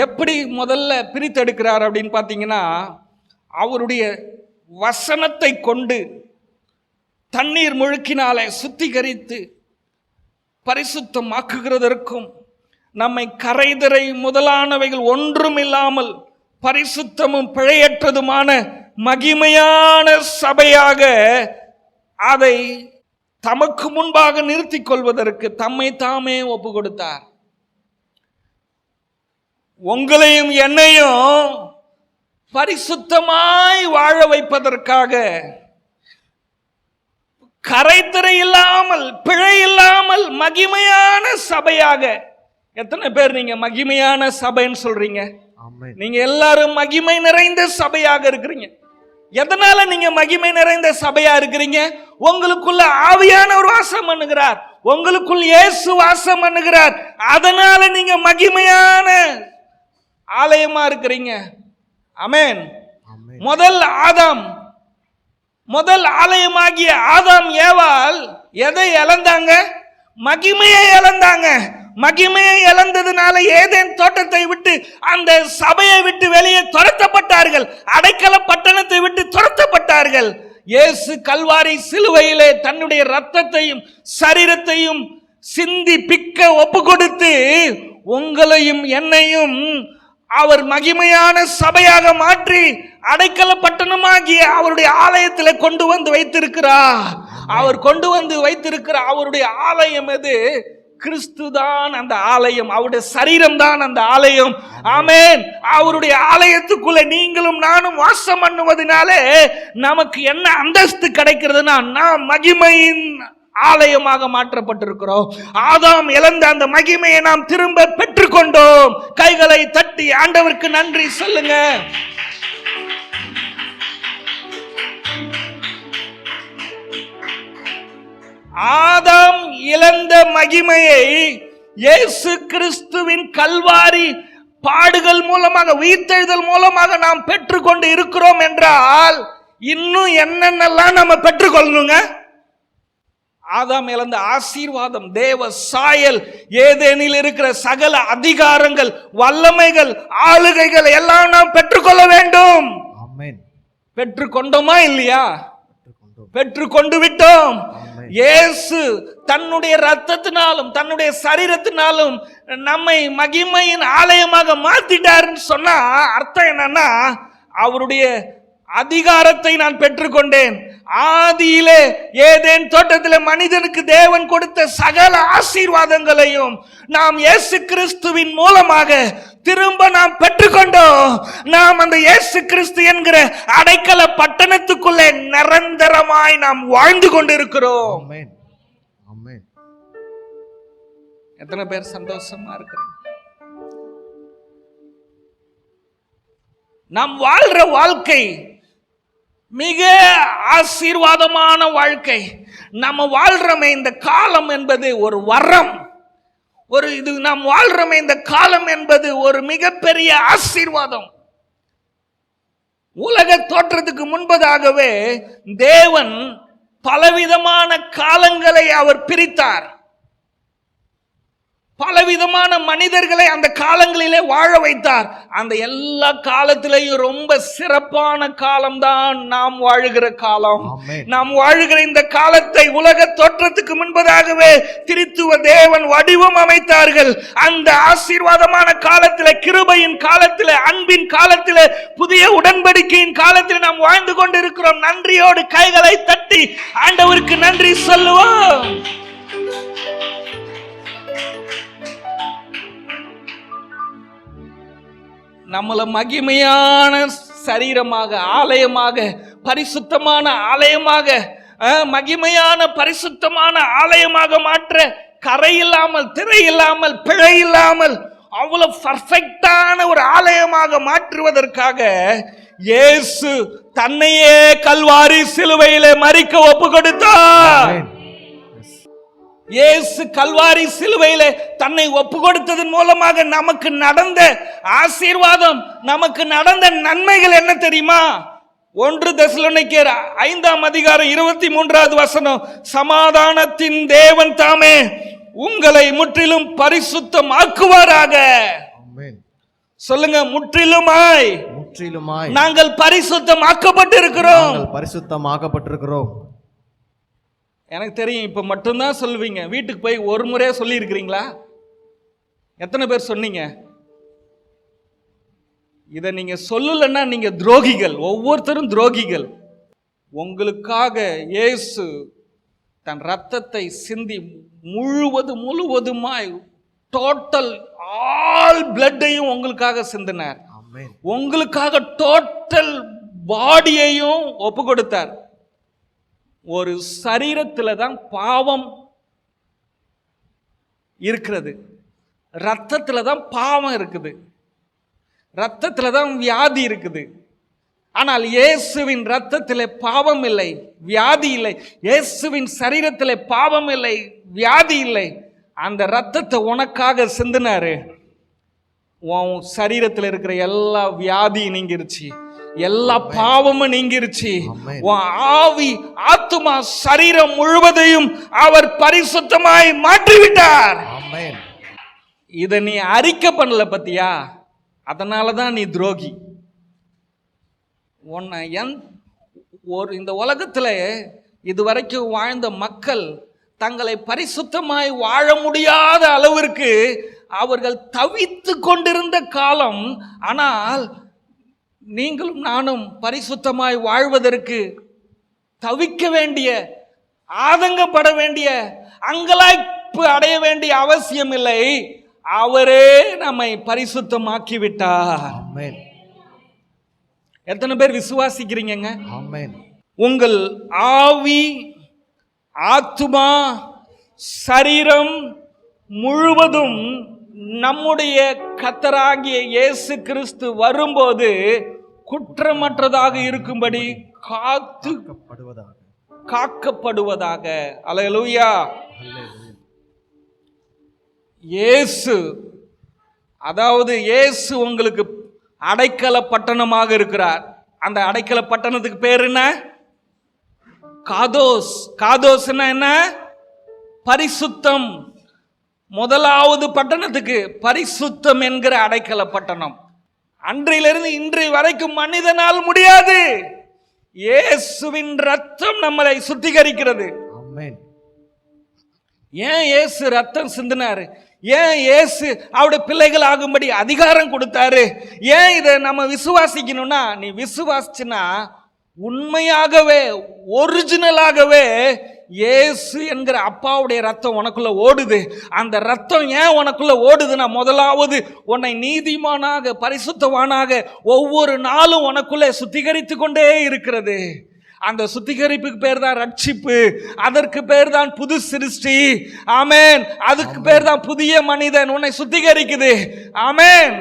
எப்படி முதல்ல பிரித்தெடுக்கிறார் அப்படின்னு பார்த்தீங்கன்னா, அவருடைய வசனத்தை கொண்டு தண்ணீர் முழுக்கினாலே சுத்திகரித்து பரிசுத்தமாக்குகிறதற்கும் நம்மை கரைதிரை முதலானவைகள் ஒன்றும் இல்லாமல் பரிசுத்தமும் பிழையற்றதுமான மகிமையான சபையாக அதை தமக்கு முன்பாக நிறுத்திக் கொள்வதற்கு தம்மை தாமே ஒப்பு கொடுத்தார். உங்களையும் என்னையும் பரிசுத்தமாய் வாழ வைப்பதற்காக, கரைதிரை இல்லாமல் பிழை இல்லாமல் மகிமையான சபையாக. எத்தனை பேர் நீங்க மகிமையான சபைன்னு சொல்றீங்க? நீங்க எல்லாரும் மகிமை நிறைந்த சபையாக இருக்கிறீங்க. எதனால நீங்க மகிமை நிறைந்த சபையா இருக்கிறீங்க? உங்களுக்குள்ள ஆவியானவர் வாசம் பண்ணுகிறார், உங்களுக்குள் இயேசு வாசம் பண்ணுகிறார். அதனால நீங்க மகிமையான ஆலயமா இருக்கிறீங்க. ஆமென். முதல் ஆலயமாகிய ஆதாம் ஏவாள் எதை இழந்தாங்க? மகிமையை இழந்தாங்க. மகிமையை இழந்ததுனால ஏதேன் தோட்டத்தை விட்டு, அந்த சபையை விட்டு வெளியே துரத்தப்பட்டார்கள். அடைக்கல பட்டணத்தை விட்டு துரத்தப்பட்டார்கள். இயேசு கல்வாரி சிலுவையிலே தன்னுடைய இரத்தத்தையும் சரீரத்தையும் சிந்தி பிக்க ஒப்பு கொடுத்து உங்களையும் என்னையும் அவர் மகிமையான சபையாக மாற்றி அடைக்கல பட்டணமாகிய அவருடைய ஆலயத்தில் கொண்டு வந்து வைத்திருக்கிறார். அவர் கொண்டு வந்து வைத்திருக்கிற அவருடைய ஆலயம் எது? கிறிஸ்து தான் அந்த ஆலயம். அவருடைய சரீரம் தான் அந்த ஆலயம். ஆமென். அவருடைய ஆலயத்துக்குள்ள நீங்களும் நானும் வாசம் பண்ணுவதனாலே நமக்கு என்ன அந்தஸ்து கிடைக்கிறதுனா, நாம் மகிமையின் ஆலயமாக மாற்றப்பட்டிருக்கிறோம். ஆதாம் இழந்த அந்த மகிமையை நாம் திரும்ப பெற்றுக்கொண்டோம். கைகளை தட்டி ஆண்டவருக்கு நன்றி சொல்லுங்க. ஆதாம் இழந்த மகிமையை இயேசு கிறிஸ்துவின் கல்வாரி பாடுகள் மூலமாக, உயிர்த்தெழுதல் மூலமாக நாம் பெற்றுக்கொண்டு இருக்கிறோம் என்றால் இன்னும் என்னென்னலாம் நம்ம பெற்றுக்கொள்ளணுங்க? ஆதாம் இழந்த ஆசீர்வாதம், தேவ சாயல், ஏதேனில் இருக்கிற சகல அதிகாரங்கள், வல்லமைகள், ஆளுகைகள் எல்லாம் நாம் பெற்றுக்கொள்ள வேண்டும். பெற்றுக்கொண்டோமா இல்லையா? பெற்றுக்கொண்டு விட்டோம். இயேசு தன்னுடைய ரத்தத்தினாலும் தன்னுடைய சரீரத்தினாலும் நம்மை மகிமையின் ஆலயமாக மாத்திட்டாருன்னு சொன்னா அர்த்தம் என்னன்னா, அவருடைய அதிகாரத்தை நான் பெற்றுக்கொண்டேன். ஆதியிலே ஏதேன் தோட்டத்தில் மனிதனுக்கு தேவன் கொடுத்த சகல ஆசீர்வாதங்களையும் நாம் இயேசு கிறிஸ்துவின் மூலமாக திரும்ப நாம் பெற்றுக்கொண்டோம். நாம் அந்த இயேசு கிறிஸ்து என்கிற அடைக்கல பட்டணத்துக்குள்ளே நிரந்தரமாய் நாம் வாழ்ந்து கொண்டிருக்கிறோம். எத்தனை பேர் சந்தோஷமா இருக்கிறீங்க? நாம் வாழ்ற வாழ்க்கை மிக ஆசீர்வாதமான வாழ்க்கை. நம்ம வாழ்றமே இந்த காலம் என்பது ஒரு வரம். இது நாம் வாழ்றமே இந்த காலம் என்பது ஒரு மிகப்பெரிய ஆசீர்வாதம். உலக தோற்றத்துக்கு முன்பதாகவே தேவன் பலவிதமான காலங்களை அவர் பிரித்தார். பலவிதமான மனிதர்களை அந்த காலங்களிலே வாழ வைத்தார். அந்த எல்லா காலத்திலேயும் ரொம்ப சிறப்பான காலம்தான் நாம் வாழுகிற காலம். நாம் வாழுகிற இந்த காலத்தை உலக தோற்றத்துக்கு முன்பதாகவே திருத்துவ தேவன் வடிவம் அமைத்தார்கள். அந்த ஆசீர்வாதமான காலத்தில், கிருபையின் காலத்தில், அன்பின் காலத்தில், புதிய உடன்படிக்கையின் காலத்தில் நாம் வாழ்ந்து கொண்டிருக்கிறோம். நன்றியோடு கைகளை தட்டி ஆண்டவருக்கு நன்றி சொல்லுவோம். நம்மளை மகிமையான சரீரமாக, ஆலயமாக, பரிசுத்தமான ஆலயமாக, மகிமையான பரிசுத்தமான ஆலயமாக மாற்ற, கரையில்லாமல், திரையில்லாமல், பிழை இல்லாமல், அவ்வளவு பர்ஃபெக்டான ஒரு ஆலயமாக மாற்றுவதற்காக இயேசு தன்னையே கல்வாரி சிலுவையிலே மரிக்க ஒப்பு கொடுத்தார். இயேசு கல்வாரி சிலுவையிலே தன்னை ஒப்பு கொடுத்ததன் மூலமாக நமக்கு நடந்த ஆசீர்வாதம், நமக்கு நடந்த நன்மைகள் என்ன தெரியுமா? 1 தெசலோனிக்கேயர் 5ஆம் அதிகாரம் 23வது வசனம், சமாதானத்தின் தேவன் தாமே உங்களை முற்றிலும் பரிசுத்தமாக்குவாராக. சொல்லுங்க, முற்றிலுமாய். முற்றிலுமாய் நாங்கள் பரிசுத்தமாக்கப்பட்டிருக்கிறோம். பரிசுத்தமாக்கப்பட்டிருக்கிறோம். எனக்கு தெரியும், இப்ப மட்டும்தான் சொல்லுவீங்க. வீட்டுக்கு போய் ஒரு முறையா சொல்லி இருக்கிறீங்களா? எத்தனை பேர் சொன்னீங்க? இதை நீங்க சொல்லலன்னா நீங்க துரோகிகள். ஒவ்வொருத்தரும் துரோகிகள். உங்களுக்காக இயேசு தன் ரத்தத்தை சிந்தி முழுவதுமாய் டோட்டல் ஆல் பிளட்டையும் உங்களுக்காக சிந்தினார். உங்களுக்காக டோட்டல் பாடியையும் ஒப்பு கொடுத்தார். ஒரு சரீரத்தில் தான் பாவம் இருக்கிறது, ரத்தத்தில் தான் பாவம் இருக்குது, ரத்தத்தில் தான் வியாதி இருக்குது. ஆனால் இயேசுவின் ரத்தத்தில் பாவம் இல்லை, வியாதி இல்லை. இயேசுவின் சரீரத்தில் பாவம் இல்லை, வியாதி இல்லை. அந்த ரத்தத்தை உனக்காக சிந்தினாரு. உன் சரீரத்தில் இருக்கிற எல்லா வியாதியும் நீங்கிருச்சு, எல்லா பாவமும் நீங்கிருச்சு. உன் ஆவி, ஆத்துமா, சரீரம் முழுவதையும் அவர் பரிசுத்தமாய் மாற்றிவிட்டார். இதை நீ அறிக்கை பண்ணல பத்தியா? அதனாலதான் நீ துரோகி. உன்னை இந்த உலகத்துல இதுவரைக்கும் வாழ்ந்த மக்கள் தங்களை பரிசுத்தமாய் வாழ முடியாத அளவிற்கு அவர்கள் தவித்து கொண்டிருந்த காலம். ஆனால் நீங்களும் நானும் பரிசுத்தமாய் வாழ்வதற்கு தவிக்க வேண்டிய, ஆதங்கப்பட வேண்டிய, அங்கலாய்ப்பு அடைய வேண்டிய அவசியம் இல்லை. அவரே நம்மை பரிசுத்தமாக்கி விட்டார். எத்தனை பேர் விசுவாசிக்கிறீங்க? உங்கள் ஆவி, ஆத்துமா, சரீரம் முழுவதும் நம்முடைய கர்த்தராகிய இயேசு கிறிஸ்து வரும்போது குற்றமற்றதாக இருக்கும்படி காக்கப்படுவதாக. அல்லேலூயா. இயேசு, அதாவது இயேசு உங்களுக்கு அடைக்கல பட்டணமாக இருக்கிறார். அந்த அடைக்கல பட்டணத்துக்கு பேர் என்ன? காதோஸ். காதோஸ்னா என்ன? பரிசுத்தம். முதலாவது பட்டணத்துக்கு பரிசுத்தம் என்கிற அடைக்கல பட்டணம். அன்றிலிருந்து இன்றைய வரைக்கும் மனிதனால் முடியாது. இயேசுவின் ரத்தம் நம்மளை சுத்திகரிக்கிறது. ஏன் இயேசு ரத்தம் சிந்தினாரு? ஏன் இயேசு அவருடைய பிள்ளைகள் ஆகும்படி அதிகாரம் கொடுத்தாரு? ஏன் இதை நம்ம விசுவாசிக்கணும்னா, நீ விசுவாசிச்சுனா உண்மையாகவே ஒரிஜினலாகவே இயேசு என்கிற அப்பாவுடைய ரத்தம் உனக்குள்ள ஓடுது. அந்த ரத்தம் ஏன் உனக்குள்ள ஓடுதுன்னா, முதலாவது உன்னை நீதிமானாக, பரிசுத்தவானாக ஒவ்வொரு நாளும் உனக்குள்ள சுத்திகரித்து கொண்டே இருக்கிறது. அந்த சுத்திகரிப்புக்கு பேர் தான் ரட்சிப்பு. அதற்கு பேர் தான் புது சிருஷ்டி. ஆமென். அதுக்கு பேர் தான் புதிய மனிதன். உன்னை சுத்திகரிக்குது. ஆமென்.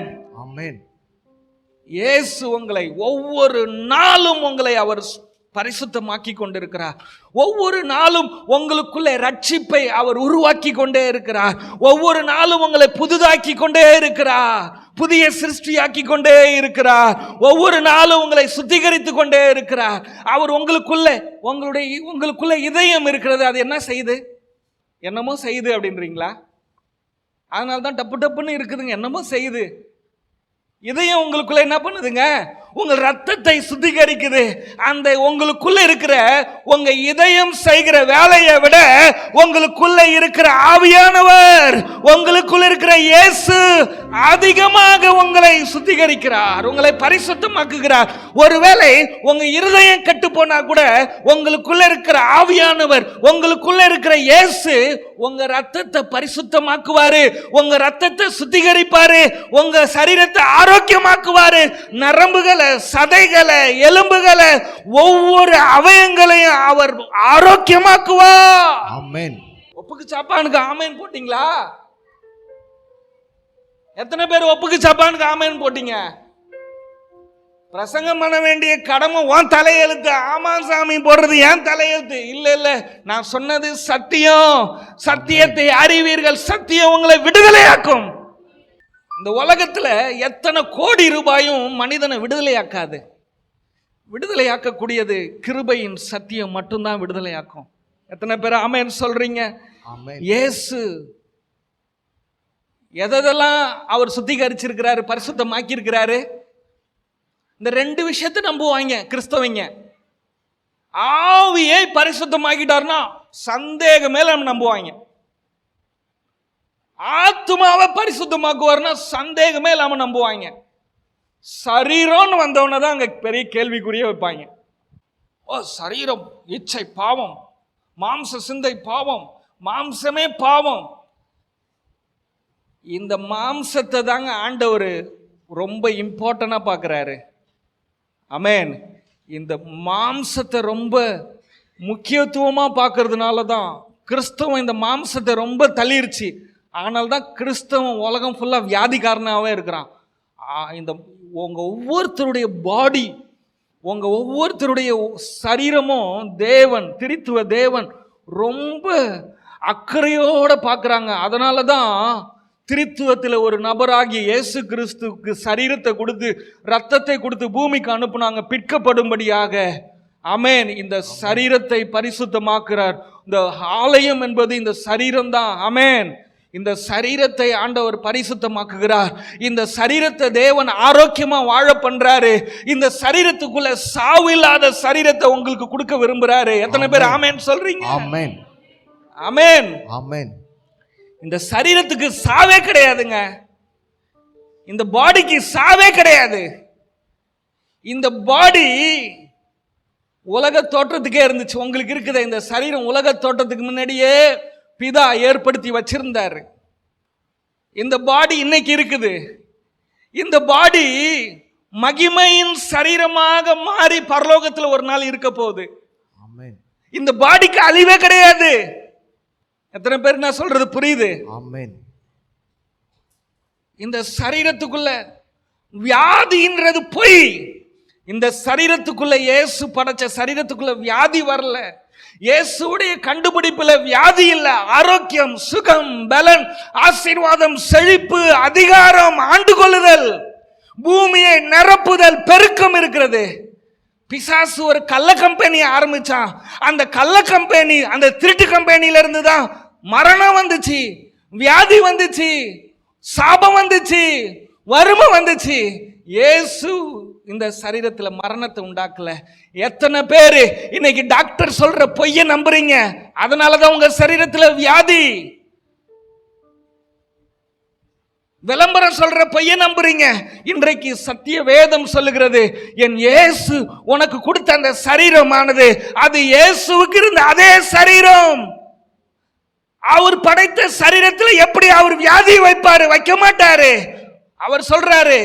ஆமென். இயேசு உங்களை ஒவ்வொரு நாளும் உங்களை அவர் பரிசுத்தமாக்கி கொண்டிருக்கிறார். ஒவ்வொரு நாளும் உங்களுக்குள்ளே ரட்சிப்பை அவர் உருவாக்கி கொண்டே இருக்கிறார். ஒவ்வொரு நாளும் உங்களை புதுதாக்கி கொண்டே இருக்கிறார். புதிய சிருஷ்டியாக்கி கொண்டே இருக்கிறார். ஒவ்வொரு நாளும் உங்களை சுத்திகரித்து கொண்டே இருக்கிறார். அவர் உங்களுக்குள்ள இதயம் இருக்கிறது. அது என்ன செய்யுது? என்னமோ செய்யுது அப்படின்றீங்களா? அதனால்தான் டப்பு டப்புன்னு இருக்குதுங்க. என்னமோ செய்யுது. இதயம் உங்களுக்குள்ள என்ன பண்ணுதுங்க? உங்கள் ரத்தத்தை சுத்திகரிக்குது. அந்த உங்களுக்குள்ள இருக்கிற உங்க இதயம் செய்கிற வேலையை விட உங்களுக்குள்ள இருக்கிற ஆவியானவர், உங்களுக்குள்ள இருக்கிற இயேசு அதிகமாக உங்களை சுத்திகரிக்கிறார், உங்களை பரிசுத்தமாக்குகிறார். ஒருவேளை உங்க இருதயம் கெட்டு போனா கூட உங்களுக்குள்ள இருக்கிற ஆவியானவர், உங்களுக்குள்ள இருக்கிற இயேசு உங்க ரத்தத்தை பரிசுத்தமாக்குவாரு, உங்க ரத்தத்தை சுத்திகரிப்பாரு, உங்க சரீரத்தை ஆரோக்கியமாக்குவாரு. நரம்புகளை, சதைகளை, எலும்புகளை, ஒவ்வொரு அவயங்களையும் அவர் ஆரோக்கியமாக்குவார். ஆமென். ஒப்புக்கு சாப்பானுக்கு ஆமென் போட்டீங்களா? எத்தனை பேர் ஒப்புக்கு சாப்பானுக்கு ஆமென் போட்டீங்க? பிரசங்கம் பண்ண வேண்டிய கடமை உன் தலையெழுத்து. ஆமா சாமி போடுறது ஏன் தலையெழுத்து? இல்ல இல்ல, நான் சொன்னது சத்தியம். சத்தியத்தை அறிவீர்கள், சத்தியம் உங்களை விடுதலையாக்கும். இந்த உலகத்துல எத்தனை கோடி ரூபாயும் மனிதனை விடுதலையாக்காது. விடுதலையாக்கக்கூடியது கிருபையின் சத்தியம் மட்டும்தான் விடுதலையாக்கும். எத்தனை பேர் ஆமென் சொல்றீங்க? இயேசு எதெல்லாம் அவர் சுத்திகரிச்சிருக்கிறாரு, பரிசுத்தமாக்கி இருக்கிறாரு. இந்த ரெண்டு விஷயத்தை நம்புவாங்க கிறிஸ்தவங்க. ஆவியை பரிசுத்தமாக்கிட்டார்னா சந்தேகமே நம்ம நம்புவாங்க. ஆத்மாவை பரிசுத்தமாக்குவார்னா சந்தேகமே இல்லாம நம்புவாங்க. சரீரம்னு வந்தவன தான் அங்க பெரிய கேள்விக்குரிய வைப்பாங்க. ஓ, சரீரம் இச்சை பாவம், மாம்ச சிந்தை பாவம், மாம்சமே பாவம். இந்த மாம்சத்தை தாங்க ஆண்டவர் ரொம்ப இம்பார்ட்டண்டா பார்க்குறாரு. ஆமென். இந்த மாம்சத்தை ரொம்ப முக்கியத்துவமா பார்க்கறதுனால தான் கிறிஸ்தவம் இந்த மாம்சத்தை ரொம்ப தள்ளிருச்சு. ஆனால் தான் கிறிஸ்தவம் உலகம் ஃபுல்லா வியாதிக்காரனாவே இருக்கிறான். இந்த உங்க ஒவ்வொருத்தருடைய பாடி, உங்க ஒவ்வொருத்தருடைய சரீரமும் தேவன், திரித்துவ தேவன் ரொம்ப அக்கறையோட பார்க்குறாங்க. அதனால தான் திரித்துவத்தில் ஒரு நபராகிய இயேசு கிறிஸ்துவுக்கு சரீரத்தை கொடுத்து ரத்தத்தை கொடுத்து பூமிக்கு அனுப்புனாங்க பிற்கப்படும்படியாக. ஆமென். இந்த சரீரத்தை பரிசுத்தமாக்குறார். இந்த ஆலயம் என்பது இந்த சரீரம் தான். ஆமென். இந்த சரீரத்தை ஆண்டவர் பரிசுத்தமாக்குகிறார். இந்த சரீரத்தை தேவன் ஆரோக்கியமா வாழ பண்றாரு. இந்த சரீரத்துக்குள்ள சாவு இல்லாத சரீரத்தை உங்களுக்கு கொடுக்க விரும்புறாரு. எத்தனை பேர் ஆமென் சொல்றீங்க? ஆமென். ஆமென். ஆமென். இந்த சரீரத்துக்கு சாவே கிடையாதுங்க. இந்த பாடிக்கு சாவே கிடையாது. இந்த பாடி உலக தோற்றத்துக்கே இருந்துச்சு. உங்களுக்கு இருக்குது இந்த சரீரம் உலக தோற்றத்துக்கு முன்னாடியே பிதா ஏற்படுத்தி வச்சிருந்தாரு. இந்த பாடி இன்னைக்கு இருக்குது. இந்த பாடி மகிமையின் சரீரமாக மாறி பரலோகத்தில் ஒரு நாள் இருக்க போகுது. இந்த பாடிக்கு அழிவே கிடையாது. எத்தனை பேர் நான் சொல்றது புரியுது? ஆமென். இந்த சரீரத்துக்குள்ள வியாதின்றது பொய். இந்த சரீரத்துக்குள்ள இயேசு படைச்ச சரீரத்துக்குள்ள வியாதி வரல. இயேசுடைய கண்டுபிடிப்புல வியாதி இல்ல. ஆரோக்கியம், சுகம், பலன், ஆசீர்வாதம், செழிப்பு, அதிகாரம், ஆண்டு கொள்ளுதல், பூமியை நிரப்புதல், பெருக்கம் இருக்கிறது. பிசாசு ஒரு கள்ள கம்பெனி ஆரம்பிச்சான். அந்த கள்ள கம்பெனி, அந்த திருட்டு கம்பெனியில இருந்து தான் மரணம் வந்துச்சு, வியாதி வந்துச்சு, சாபம் வந்துச்சு, வறுமை வந்துச்சு. இயேசு இந்த சரீரத்துல மரணத்தை உண்டாக்கல. எத்தனை பேரு இன்னைக்கு டாக்டர் சொல்ற பொய்ய நம்புறீங்க? அதனாலதான் உங்க சரீரத்துல வியாதி. விளம்பரம் சொல்ற பொய்ய நம்புறீங்க. இன்றைக்கு சத்திய வேதம் சொல்லுகிறது, என் இயேசு உனக்கு கொடுத்த அந்த சரீரமானது அது இயேசுவுக்கு இருந்த அதே சரீரம். அவர் படைத்த சரீரத்தில் எப்படி அவர் வியாதி வைப்பாரு? வைக்க மாட்டாரு. அவர் சொல்றாரு,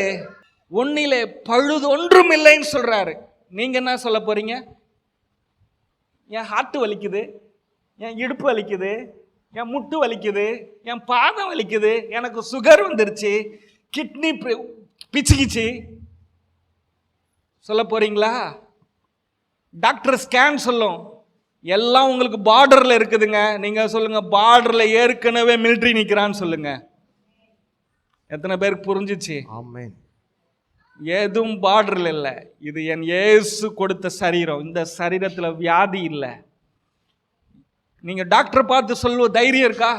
ஒன்னிலே பழுது ஒன்றும் இல்லைன்னு சொல்றாரு. நீங்க என்ன சொல்ல போறீங்க? என் ஹார்ட் வலிக்குது, என் இடுப்பு வலிக்குது, என் முட்டு வலிக்குது, என் பாதம் வலிக்குது, எனக்கு சுகர் வந்துருச்சு, கிட்னி பிச்சுக்கிச்சு சொல்ல போறீங்களா? டாக்டர் ஸ்கேன் சொல்லும், எல்லாம் உங்களுக்கு பார்டர்ல இருக்குதுங்க. நீங்க சொல்லுங்க, பார்டர்ல ஏற்கனவே மிலிட்டரி நிக்கிறான்னு சொல்லுங்க. எத்தனை பேருக்கு புரிஞ்சிச்சு? ஆமென். எதுவும் பார்டர்ல இல்லை. இது என் இயேசு கொடுத்த சரீரம். இந்த சரீரத்துல வியாதி இல்லை. நீங்க டாக்டர் பார்த்து சொல்லுவ தைரியம் இருக்கா?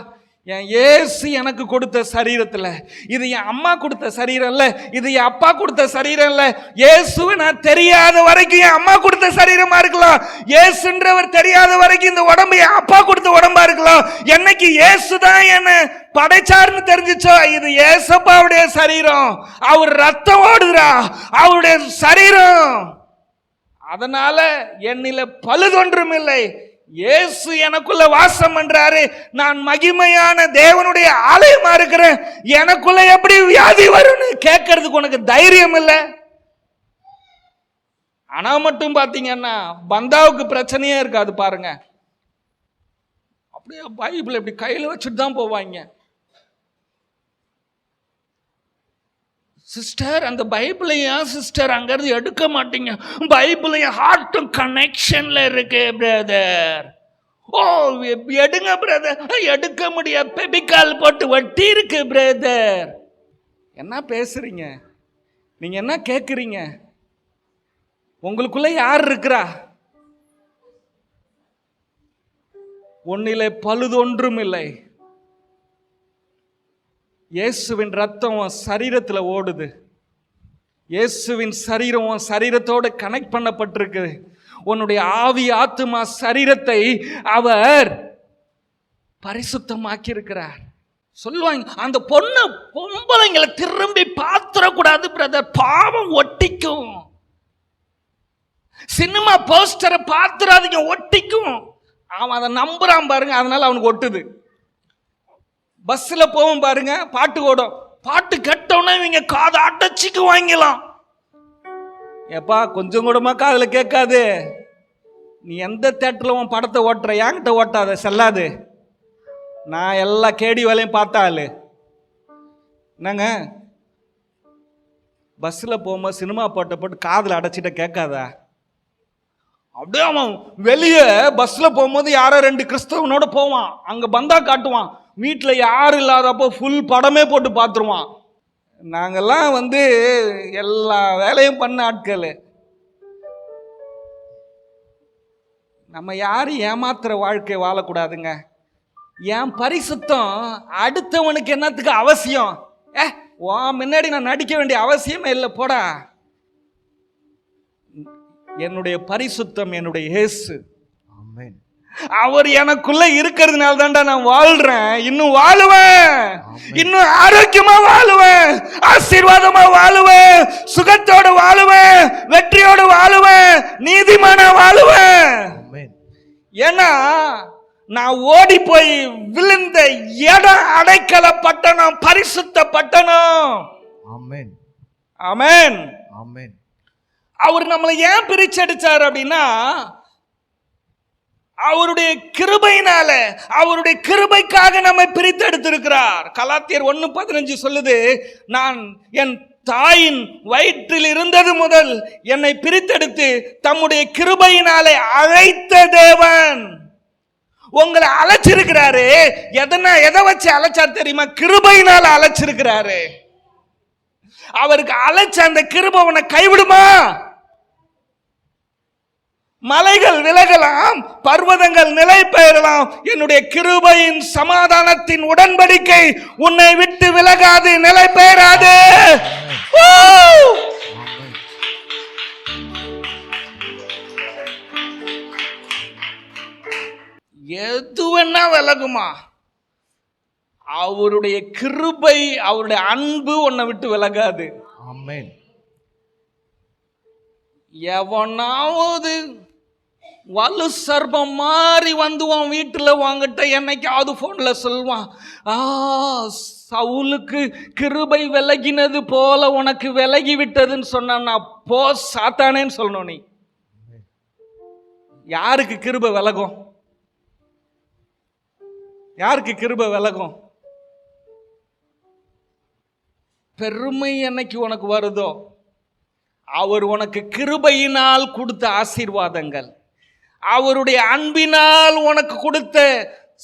என் இயேசு எனக்கு கொடுத்த சரீரத்துல, இது என் அம்மா கொடுத்த சரீரம் இல்ல, இது என் அப்பா கொடுத்த சரீரம் இல்ல. இயேசுவை நான் தெரியாத வரைக்கும் என் அம்மா கொடுத்த சரீரமா இருக்கலாம். இயேசுன்றவர் தெரியாத வரைக்கும் இந்த உடம்பு என் அப்பா கொடுத்த உடம்பா இருக்கலாம். என்னைக்கு இயேசு தான் என்ன படைச்சாருன்னு தெரிஞ்சிச்சோ, இது ஏசப்பாவுடைய சரீரம், அவர் ரத்தம் ஓடுறா, அவருடைய சரீரம். அதனால என்னில பழுதொன்றும் இல்லை. இயேசு எனக்குள்ள வாசம் பண்றாரு. நான் மகிமையான தேவனுடைய ஆலயமா இருக்கிறேன். எனக்குள்ள எப்படி வியாதி வரும்னு கேட்கறதுக்கு உனக்கு தைரியம் இல்லை. ஆனா மட்டும் பாத்தீங்கன்னா பந்தாவுக்கு பிரச்சனையே இருக்காது பாருங்க. அப்படியே பைபிள் இப்படி கையில வச்சுட்டு தான் போவாங்க. சிஸ்டர் அந்த பைபிளையும் சிஸ்டர் அங்கிருந்து எடுக்க மாட்டீங்க, பைபிளையும் ஹார்ட்டும் கனெக்ஷன்ல இருக்கு பிரதர். ஓ எடுங்க பிரதர். எடுக்க முடியாது, பெபிக்கால் போட்டு வட்டி இருக்கு பிரதர். என்ன பேசுறீங்க நீங்க? என்ன கேட்குறீங்க? உங்களுக்குள்ள யார் இருக்கிறா? ஒன்னிலே பழுதொன்றும் இல்லை. இயேசுவின் ரத்தம் உன் சரீரத்தில் ஓடுது. இயேசுவின் சரீரம் உன் சரீரத்தோடு கனெக்ட் பண்ணப்பட்டிருக்கு. உன்னுடைய ஆவி ஆத்துமா சரீரத்தை அவர் பரிசுத்தமாக்கி இருக்கிறார். சொல்லுவாங்க அந்த பொம்பளைங்களை திரும்பி பார்த்துடக்கூடாது பிரதர், பாவம் ஒட்டிக்கும். சினிமா போஸ்டரை பார்த்துடாதீங்க, ஒட்டிக்கும். அவன் அதை நம்புறான் பாருங்க, அதனால அவனுக்கு ஒட்டுது. பஸ்ஸில் போவோம் பாருங்க, பாட்டு ஓடும். பாட்டு கேட்டோன்னா இவங்க காதை அடைச்சிக்கு வாங்கலாம். ஏப்பா கொஞ்சம் கூடமா காதில் கேட்காது. நீ எந்த தேட்டரில் உன் படத்தை ஓட்டுற, என்கிட்ட ஓட்டாத, செல்லாது. நான் எல்லா கேடி வேலையும் பார்த்தாள். என்னங்க பஸ்ஸில் போகும்போது சினிமா பாட்டை போட்டு காதில் அடைச்சிட்ட கேட்காதா? அப்படியே அவன் வெளியே பஸ்ஸில் போகும்போது யாரோ 2 கிறிஸ்தவனோட போவான், அங்கே பந்தா காட்டுவான். வீட்டில் யாரும் இல்லாதப்போ ஃபுல் படமே போட்டு பார்த்துருவான். நாங்கள்லாம் எல்லா வேலையும் பண்ண ஆட்கள். நம்ம யாரும் ஏமாத்துற வாழ்க்கை வாழக்கூடாதுங்க. என் பரிசுத்தம் அடுத்தவனுக்கு என்னத்துக்கு அவசியம்? முன்னாடி நான் நடிக்க வேண்டிய அவசியமே இல்லை, போடா. என்னுடைய பரிசுத்தம் என்னுடைய இயேசு. ஆமென். அவர் எனக்குள்ள இருக்கிறதுனால தான்டா நான் வாழ்றேன். இன்னும் வாழுவேன், இன்னும் ஆரோக்கியமா வாழுவேன், ஆசீர்வாதமா வாழுவேன், சுகத்தோடு வாழுவேன், வெற்றியோடு வாழுவேன், நீதிமானா வாழுவேன். ஏன்னா நான் ஓடி போய் விழுந்த இடம் அடைக்கல பட்டணம், பரிசுத்த பட்டணம். ஆமென், ஆமென், ஆமென். அவர் நம்மளை ஏன் பிரிச்சடிச்சார் அப்படின்னா, அவருடைய கிருபையினால, அவருடைய கிருபைக்காக நம்மை பிரித்தெடுத்திருக்கிறார். கலாத்தியர் 1:15 சொல்லுது, நான் என் தாயின் வயிற்றில் இருந்தது முதல் என்னை பிரித்தெடுத்து தம்முடைய கிருபையினாலே அழைத்த தேவன். உங்களை அழைச்சிருக்கிறாரு. எதை வச்சு அழைச்சார் தெரியுமா? கிருபையினால அழைச்சிருக்கிறாரு. அவருக்கு அழைச்ச அந்த கிருபை உன்னை கைவிடுமா? மலைகள் விலகலாம், பர்வதங்கள் நிலை பெயரலாம், என்னுடைய கிருபையின் சமாதானத்தின் உடன்படிக்கை உன்னை விட்டு விலகாது, நிலை பெயராது. எது வேணா விலகுமா? அவருடைய கிருபை, அவருடைய அன்பு உன்னை விட்டு விலகாது. ஆமென். எவனாவது வலு சர்பம் மாறி வந்து உன் வீட்டில் வாங்கிட்ட என்னைக்காவது போன்ல சொல்வான், சவுலுக்கு கிருபை விலகினது போல உனக்கு விலகி விட்டதுன்னு சொன்னா போ சாத்தானேன்னு சொல்லணும். நீ யாருக்கு கிருபை விலகும்? யாருக்கு கிருபை விலகும்? பெருமை என்னைக்கு உனக்கு வருதோ, அவர் உனக்கு கிருபையினால் கொடுத்த ஆசீர்வாதங்கள், அவருடைய அன்பினால் உனக்கு கொடுத்த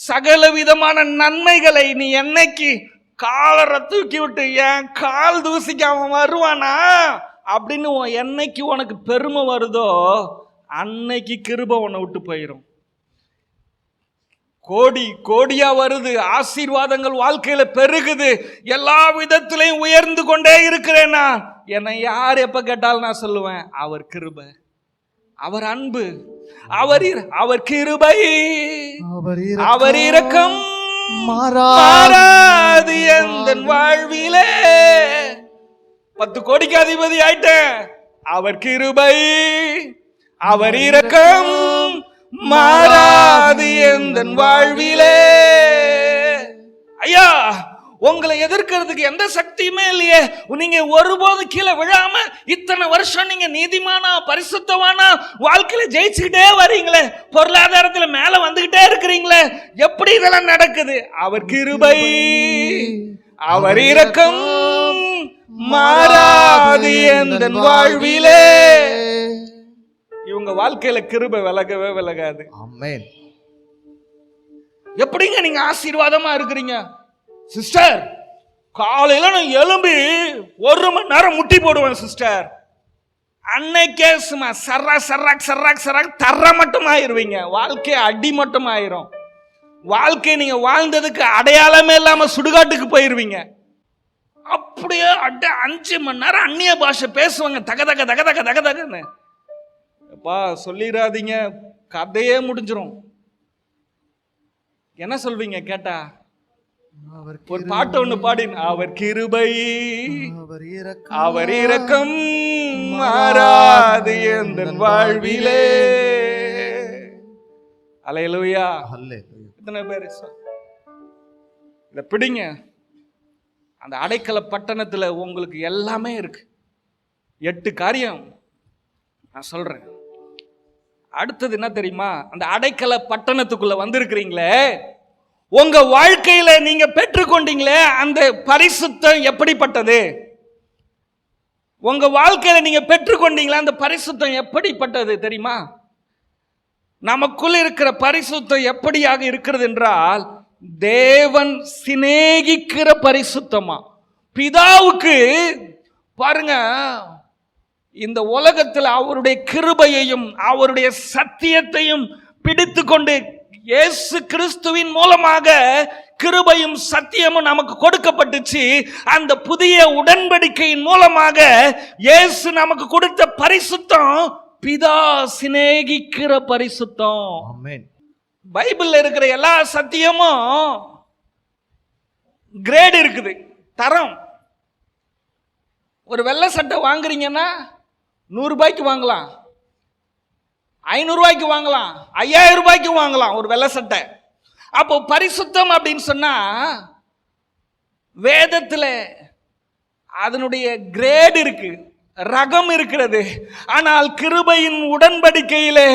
சகல விதமான நன்மைகளை நீ என்னைக்கு காலரை தூக்கி விட்டு என் கால் தூசிக்கு அவன் வருவானா அப்படின்னு என்னைக்கு உனக்கு பெருமை வருதோ, அன்னைக்கு கிருபை உன்னை விட்டு போயிடும். கோடி கோடியா வருது, ஆசீர்வாதங்கள் வாழ்க்கையில பெருகுது, எல்லா விதத்திலையும் உயர்ந்து கொண்டே இருக்கிறேன்னா என்னை யார் எப்ப கேட்டாலும் நான் சொல்லுவேன், அவர் கிருபை, அவர் அன்பு, அவர் கிருபை, அவர் இரக்கம் மாறாது எந்தன் வாழ்விலே. 10 கோடிக்கு அதிபதி ஆயிட்டேன். அவர் கிருபை, அவர் இரக்கம் மாறாது எந்தன் வாழ்விலே. ஐயா, உங்களை எதிர்க்கிறதுக்கு எந்த சக்தியுமே இல்லையே. நீங்க ஒருபோது கீழே விழாம இத்தனை வருஷம் நீங்க நீதிமானா பரிசுத்தமானா வாழ்க்கையில ஜெயிச்சுக்கிட்டே வரீங்களே, பொருளாதாரத்துல மேல வந்துகிட்டே இருக்கிறீங்களே, எப்படி இதெல்லாம் நடக்குது? அவர் கிருபை, அவர் இரக்கம் மாறாது எந்தன் வாழ்விலே. இவங்க வாழ்க்கையில கிருபை விலகவே விலகாது. ஆமென். எப்படிங்க நீங்க ஆசீர்வாதமா இருக்கிறீங்க சிஸ்டர்? காலையில நான் எழும்பி 1 மணி நேரம் முட்டி போடுவேன் சிஸ்டர். அன்னைக்கே சும்மா சர்ராக் தர மட்டும் ஆயிருவீங்க. வாழ்க்கை அடி மட்டும் ஆயிரும். வாழ்க்கை நீங்க வாழ்ந்ததுக்கு அடையாளமே இல்லாம சுடுகாட்டுக்கு போயிருவீங்க. அப்படியே 5 மணி நேரம் அந்நிய பாஷை பேசுவாங்க, தகன்னு. அப்பா சொல்லிடாதீங்க, கதையே முடிஞ்சிரும். என்ன சொல்வீங்க கேட்டா? ஒரு பாட்டு ஒண்ணு பாடி, அவர் கிருபை அவர் இரக்கம் மாறாது எந்தன் வாழ்விலே. அல்லேலூயா. எத்தனை பேர் இத பிடிங்க. அந்த அடைக்கல பட்டணத்துல உங்களுக்கு எல்லாமே இருக்கு. 8 காரியம் நான் சொல்றேன். அடுத்தது என்ன தெரியுமா? அந்த அடைக்கல பட்டணத்துக்குள்ள வந்திருக்கிறீங்களே, உங்க வாழ்க்கையில நீங்க பெற்றுக்கொண்டீங்களே அந்த பரிசுத்தம் எப்படிப்பட்டது? உங்க வாழ்க்கையில நீங்க பெற்றுக்கொண்டீங்களா அந்த பரிசுத்தம் எப்படிப்பட்டது தெரியுமா? நமக்குள்ள இருக்கிற பரிசுத்தம் எப்படியாக இருக்கிறது என்றால், தேவன் சிநேகிக்கிற பரிசுத்தமா. பிதாவுக்கு பாருங்க, இந்த உலகத்தில் அவருடைய கிருபையையும் அவருடைய சத்தியத்தையும் பிடித்து கொண்டு இயேசு கிறிஸ்துவின் மூலமாக கிருபையும் சத்தியமும் நமக்கு கொடுக்கப்பட்டுச்சு. அந்த புதிய உடன்படிக்கையின் மூலமாக இயேசு நமக்கு கொடுத்த பரிசுத்தம் பிதா சிநேகிக்கிற பரிசுத்தம். ஆமென். பைபிள்ல இருக்கிற எல்லா சத்தியமும் கிரேட் இருக்குது, தரம். ஒரு வெள்ளை சட்டை வாங்குறீங்கன்னா 100 ரூபாய்க்கு வாங்கலாம், 500 ரூபாய்க்கு வாங்கலாம், 5000 ரூபாய்க்கு வாங்கலாம் ஒரு வெள்ளை சட்டை. அப்போ பரிசுத்தம் அப்படின்னு சொன்னா வேதத்துல அதனுடைய கிரேட் இருக்கு, ரகம் இருக்கிறது. ஆனால் கிருபையின் உடன்படிக்கையிலே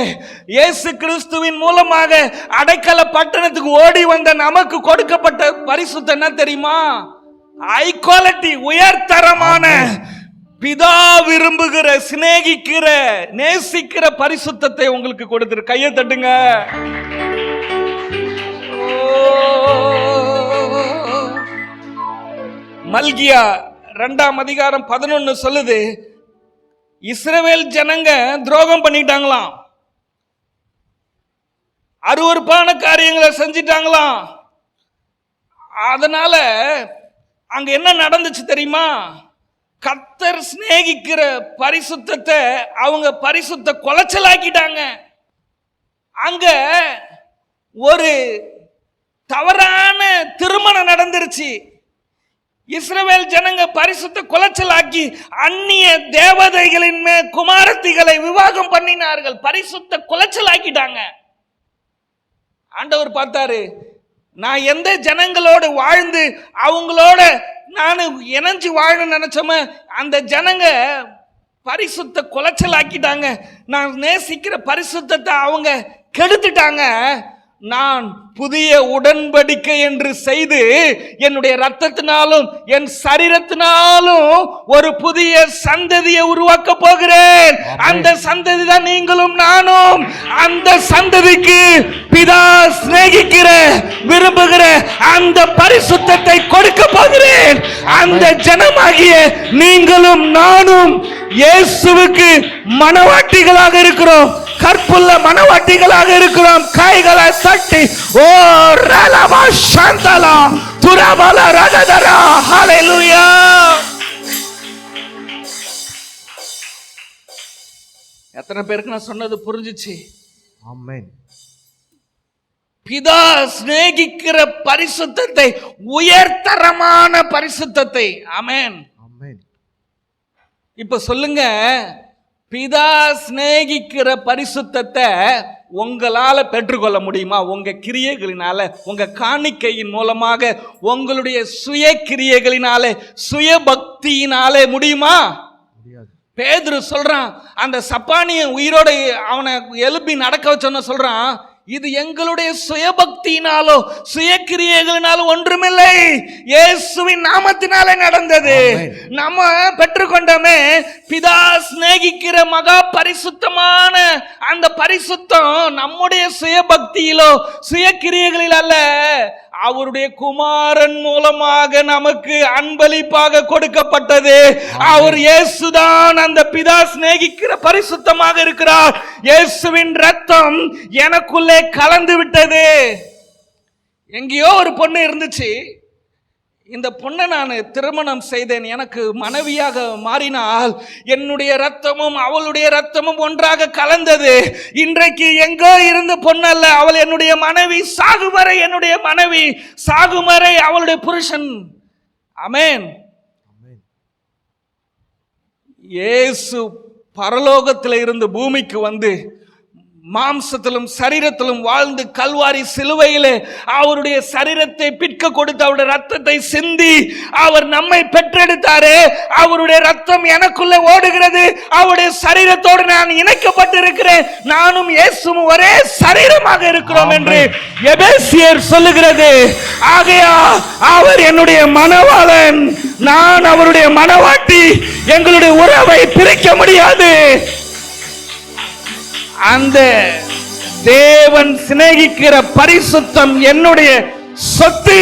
இயேசு கிறிஸ்துவின் மூலமாக அடைக்கல பட்டணத்துக்கு ஓடி வந்த நமக்கு கொடுக்கப்பட்ட பரிசுத்தம் என்ன தெரியுமா? ஹை குவாலிட்டி, உயர்தரமான, பிதா விரும்புகிற, சிநேகிக்கிற, நேசிக்கிற பரிசுத்தத்தை உங்களுக்கு கொடுத்துரு. கையை தட்டுங்க. மல்கியா 2ஆம் அதிகாரம் 11 சொல்லுது, இஸ்ரவேல் ஜனங்க துரோகம் பண்ணிட்டாங்களாம், அருவருப்பான காரியங்களை செஞ்சிட்டாங்களாம். அதனால அங்க என்ன நடந்துச்சு தெரியுமா? கர்த்தர் சிநேகிக்கிற பரிசுத்தத்தை அவங்க பரிசுத்த குலைச்சலாக்கிட்டாங்க. அங்க ஒரு தவறான திருமணம் நடந்துருச்சு. இஸ்ரவேல் ஜனங்க பரிசுத்த குலைச்சலாக்கி அந்நிய தேவதைகளின் மேல் குமாரத்திகளை விவாகம் பண்ணினார்கள். பரிசுத்த குலைச்சலாக்கிட்டாங்க. ஆண்டவர் பார்த்தாரு, நான் எந்த ஜனங்களோடு வாழ்ந்து அவங்களோட நான் இணைஞ்சு வாழணும்னு நினைச்சோம அந்த ஜனங்க பரிசுத்த குலைச்சலாக்கிட்டாங்க. நான் நேசிக்கிற பரிசுத்தத்தை அவங்க கெடுத்துட்டாங்க. நான் புதிய உடன்படிக்கை என்று செய்து என்னுடைய ரத்தத்தினாலும் என் சரீரத்தினாலும் ஒரு புதிய சந்ததியை உருவாக்க போகிறேன். அந்த சந்ததி தான் நீங்களும் நானும். அந்த சந்ததிக்கு பிதா சிநேகிக்கிற, விரும்புகிற அந்த பரிசுத்தத்தை கொடுக்க போகிறேன். அந்த ஜனமாகிய நீங்களும் நானும் இயேசுவுக்கு மனவாட்டிகளாக இருக்கிறோம், கற்புள்ள மனவாட்டிகளாக இருக்கிறோம். கைகளை தட்டி ஓ ரலமா சாந்தலா துரபல ரகதரா ஹalleluya. எத்தனை பேருக்கு நான் சொன்னது புரிஞ்சிச்சு? ஆமென். பிதா சிநேகிக்கிற பரிசுத்தத்தை, உயர்தரமான பரிசுத்தத்தை. ஆமென். ஆமென். இப்ப சொல்லுங்க, பிதா சிநேகிக்கிற பரிசுத்தத்தை உங்களால பெற்றுக்கொள்ள முடியுமா? உங்க கிரியைகளினால, உங்க காணிக்கையின் மூலமாக, உங்களுடைய சுய கிரியைகளினால, சுய பக்தியினாலே முடியுமா? பேதுரு சொல்றான், அந்த சப்பானிய உயிரோட அவனை எழுப்பி நடக்க வச்சோன்னு சொல்றான், இது எங்களுடைய சுயபக்தியினாலோ சுயக்கிரியைகளினாலோ ஒன்றுமில்லை, இயேசுவின் நாமத்தினாலே நடந்தது. நம்ம பெற்றுக்கொண்டோமே பிதா சிநேகிக்கிற மகா பரிசுத்தமான அந்த பரிசுத்தம் நம்முடைய சுயபக்தியிலோ சுயக்கிரியைகளில் அல்ல, அவருடைய குமாரன் மூலமாக நமக்கு அன்பளிப்பாக கொடுக்கப்பட்டது. அவர் இயேசுதான் அந்த பிதா சிநேகிக்கிற பரிசுத்தமாக இருக்கிறார். இயேசுவின் ரத்தம் எனக்குள்ளே கலந்து விட்டது. எங்கேயோ ஒரு பொண்ணு இருந்துச்சு, இந்த பொண்ணை நான் திருமணம் செய்தேன், எனக்கு மனைவியாக மாறினால் என்னுடைய ரத்தமும் அவளுடைய ரத்தமும் ஒன்றாக கலந்தது. இன்றைக்கு எங்கோ இருந்து பொண்ணல்ல, அவள் என்னுடைய மனைவி, சாகுவரை என்னுடைய மனைவி, சாகுவரை அவளுடைய புருஷன். ஆமென். இயேசு பரலோகத்தில் இருந்து பூமிக்கு வந்து மாம்சத்திலும் சரீரத்திலும் வாழ்ந்து கல்வாரி சிலுவையிலே அவருடைய சரீரத்தை பிற்க கொடுத்து அவருடைய ரத்தத்தை சிந்தி அவர் நம்மை பெற்றெடுத்தாரே. அவருடைய ரத்தம் எனக்குள்ள ஓடுகிறது, அவருடைய சரீரத்தோடு நான் இணைக்கப்பட்டிருக்கிறேன், நானும் இயேசுவும் ஒரே சரீரமாக இருக்கிறோம் என்று எபேசியர் சொல்லுகிறது. ஆகையா அவர் என்னுடைய மணவாளன், நான் அவருடைய மணவாட்டி, எங்களுடைய உறவை பிரிக்க முடியாது. அந்த தேவன் சிநேகிக்கிற பரிசுத்தம் என்னுடைய சொத்து,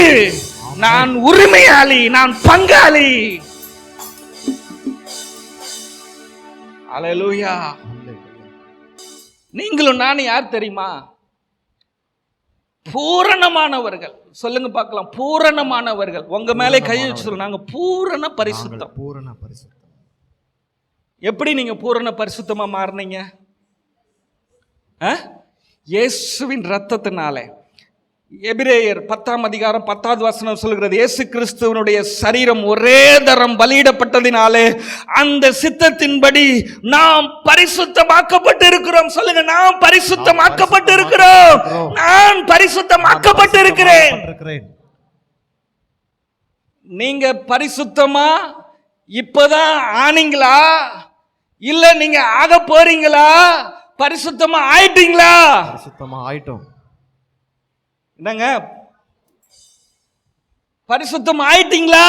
நான் உரிமையாளி, நான் பங்காளி. அல்லேலூயா. நீங்களும் நானும் யார் தெரியுமா? பூரணமானவர்கள். சொல்லுங்க பார்க்கலாம், பூரணமானவர்கள். உங்க மேலே கை வச்சு சொல்லுங்க, நாங்க பூரண பரிசுத்தம். பூரண பரிசுத்தம். எப்படி நீங்க பூரண பரிசுத்தமா மாறினீங்க? இயேசுவின் ரத்தத்தினாலே. எபிரேயர் 10ஆம் அதிகாரம் 10வது வசனம் சொல்கிறது, இயேசு கிறிஸ்துவனுடைய சரீரம் ஒரே தரம் பலியிடப்பட்டதினாலே அந்த சித்தத்தின்படி நாம் பரிசுத்தமாக்கப்பட்டு இருக்கிறோம். சொல்லுங்க, நாம் பரிசுத்தமாக்கப்பட்டு இருக்கிறோம். நான் பரிசுத்தமாக்கப்பட்டு இருக்கிறேன். நீங்க பரிசுத்தமா இப்பதான் ஆனீங்களா, இல்ல நீங்க ஆக போறீங்களா? பரிசுத்தமா ஆயிட்டீங்களா? பரிசுத்தமா ஆயிட்டோம். என்னங்க, பரிசுத்தம் ஆயிட்டீங்களா?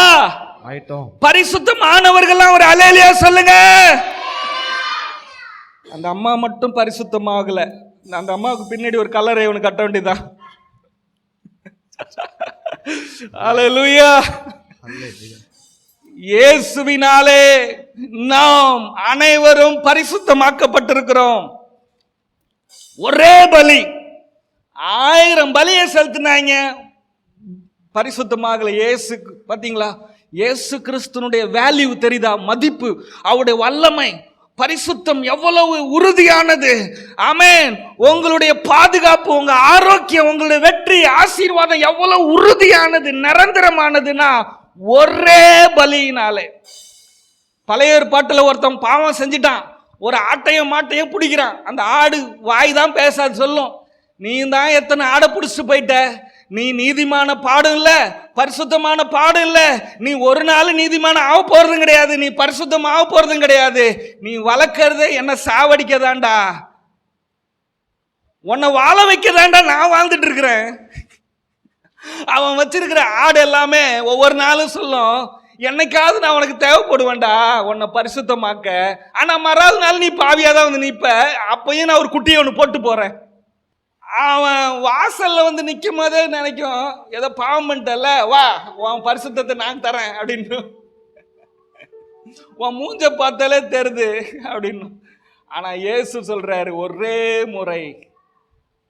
ஆயிட்டோம். பரிசுத்தமானவர்கள்லாம் ஒரு அல்லேலூயா சொல்லுங்க. அந்த அம்மா மட்டும் பரிசுத்தமாகல, அந்த அம்மாவுக்கு பின்னாடி ஒரு கல்லறை ஒன்று கட்ட வேண்டியதான். அல்லேலூயா. இயேசுவினாலே நாம் அனைவரும் பரிசுத்தமாக்கப்பட்டிருக்கிறோம். ஒரே பலி, 1000 பலியை செலுத்தினாங்க, பரிசுத்தமாகல. இயேசு பாத்தீங்களா, இயேசு கிறிஸ்துனுடைய வேல்யூ தெரியுதா? மதிப்பு, அவருடைய வல்லமை, பரிசுத்தம் எவ்வளவு உறுதியானது. ஆமென். உங்களுடைய பாதுகாப்பு, உங்க ஆரோக்கியம், உங்களுடைய வெற்றி, ஆசீர்வாதம் எவ்வளவு உறுதியானது, நிரந்தரமானதுன்னா ஒரே பலியினாலே. பழைய ஏற்பாட்டுல ஒருத்தன் பாவம் செஞ்சிட்டான், ஒரு ஆட்டையும் மாட்டையும் பிடிக்கிறான். அந்த ஆடு வாய் தான் பேசாது, சொல்லும், நீ தான் எத்தனை ஆடை பிடிச்சிட்டு போயிட்ட, நீ நீதிமான பாடும் இல்ல, பரிசுத்தமான பாடும் இல்ல, நீ ஒரு நாள் நீதிமான ஆக போறதும் கிடையாது, நீ பரிசுத்தம் ஆக போறதும் கிடையாது, நீ வளர்க்கறதே என்ன சாவடிக்கதாண்டா, உன்னை வாழ வைக்கதாண்டா நான் வாழ்ந்துட்டு இருக்கிறேன். அவன் வச்சிருக்கிற ஆடு எல்லாமே ஒவ்வொரு நாளும் சொல்லும், என்னைக்காவது நான் உனக்கு தேவைப்படுவேன்டா உன்னை பரிசுத்தமாக்க, ஆனா மறாவது நாள் நீ பாவியா தான் வந்து நிற்ப, அப்பயும் நான் ஒரு குட்டியை ஒன்று போட்டு போறேன். அவன் வாசல்ல வந்து நிற்கும் போதே நினைக்கும், ஏதோ பாவம் பண்ணிட்டல, வா உன் பரிசுத்தத்தை நான் தரேன் அப்படின்னு, உன் மூஞ்ச பார்த்தாலே தெரியுது அப்படின்னு. ஆனா இயேசு சொல்றாரு, ஒரே முறை,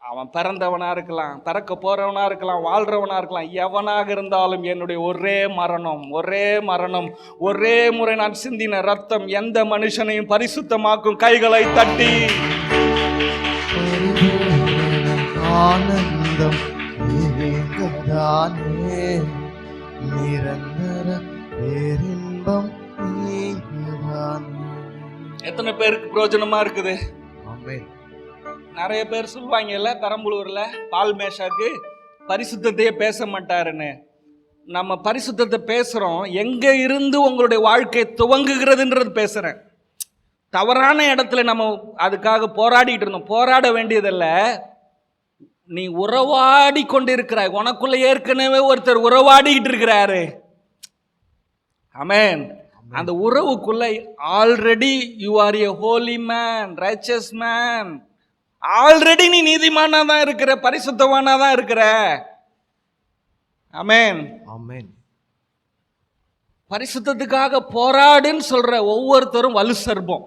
அவன் பிறந்தவனா இருக்கலாம், பிறக்க போறவனா இருக்கலாம், வாழ்றவனா இருக்கலாம், எவனாக இருந்தாலும் என்னுடைய ஒரே மரணம், ஒரே மரணம், ஒரே முறை நான் சிந்தின ரத்தம் எந்த மனுஷனையும் பரிசுத்தமாக்கும். கைகளை தட்டி ஆனந்தம் நீங்கதானே, நிரந்தர பேரின்பம் நீங்கதானே. எத்தனை பேருக்கு பிரயோஜனமா இருக்குது? ஆமென். நிறைய பேர் சொல்லுவாங்கல்ல, பெரம்பலூர்ல பால் மேஷாக்கு பரிசுத்தத்தையே பேச மாட்டாருன்னு. நம்ம பரிசுத்தத்தை பேசுறோம், எங்க இருந்து உங்களுடைய வாழ்க்கை துவங்குகிறதுன்றது பேசுறேன். தவறான இடத்துல நம்ம அதுக்காக போராடிட்டு இருந்தோம். போராட வேண்டியதில்ல, நீ உறவாடி கொண்டிருக்கிறாய். உனக்குள்ள ஏற்கனவே ஒருத்தர் உறவாடிக்கிட்டு இருக்கிறாரு. ஆமென். அந்த உறவுக்குள்ள already you are a holy man, righteous man. Already நீ நீதிமானா தான் இருக்கிற, பரிசுத்தவானா தான் இருக்கிற. ஆமென். ஆமென். பரிசுத்தத்துக்காக போராடுன்னு சொல்ற ஒவ்வொருத்தரும் வலு சர்ப்பம்,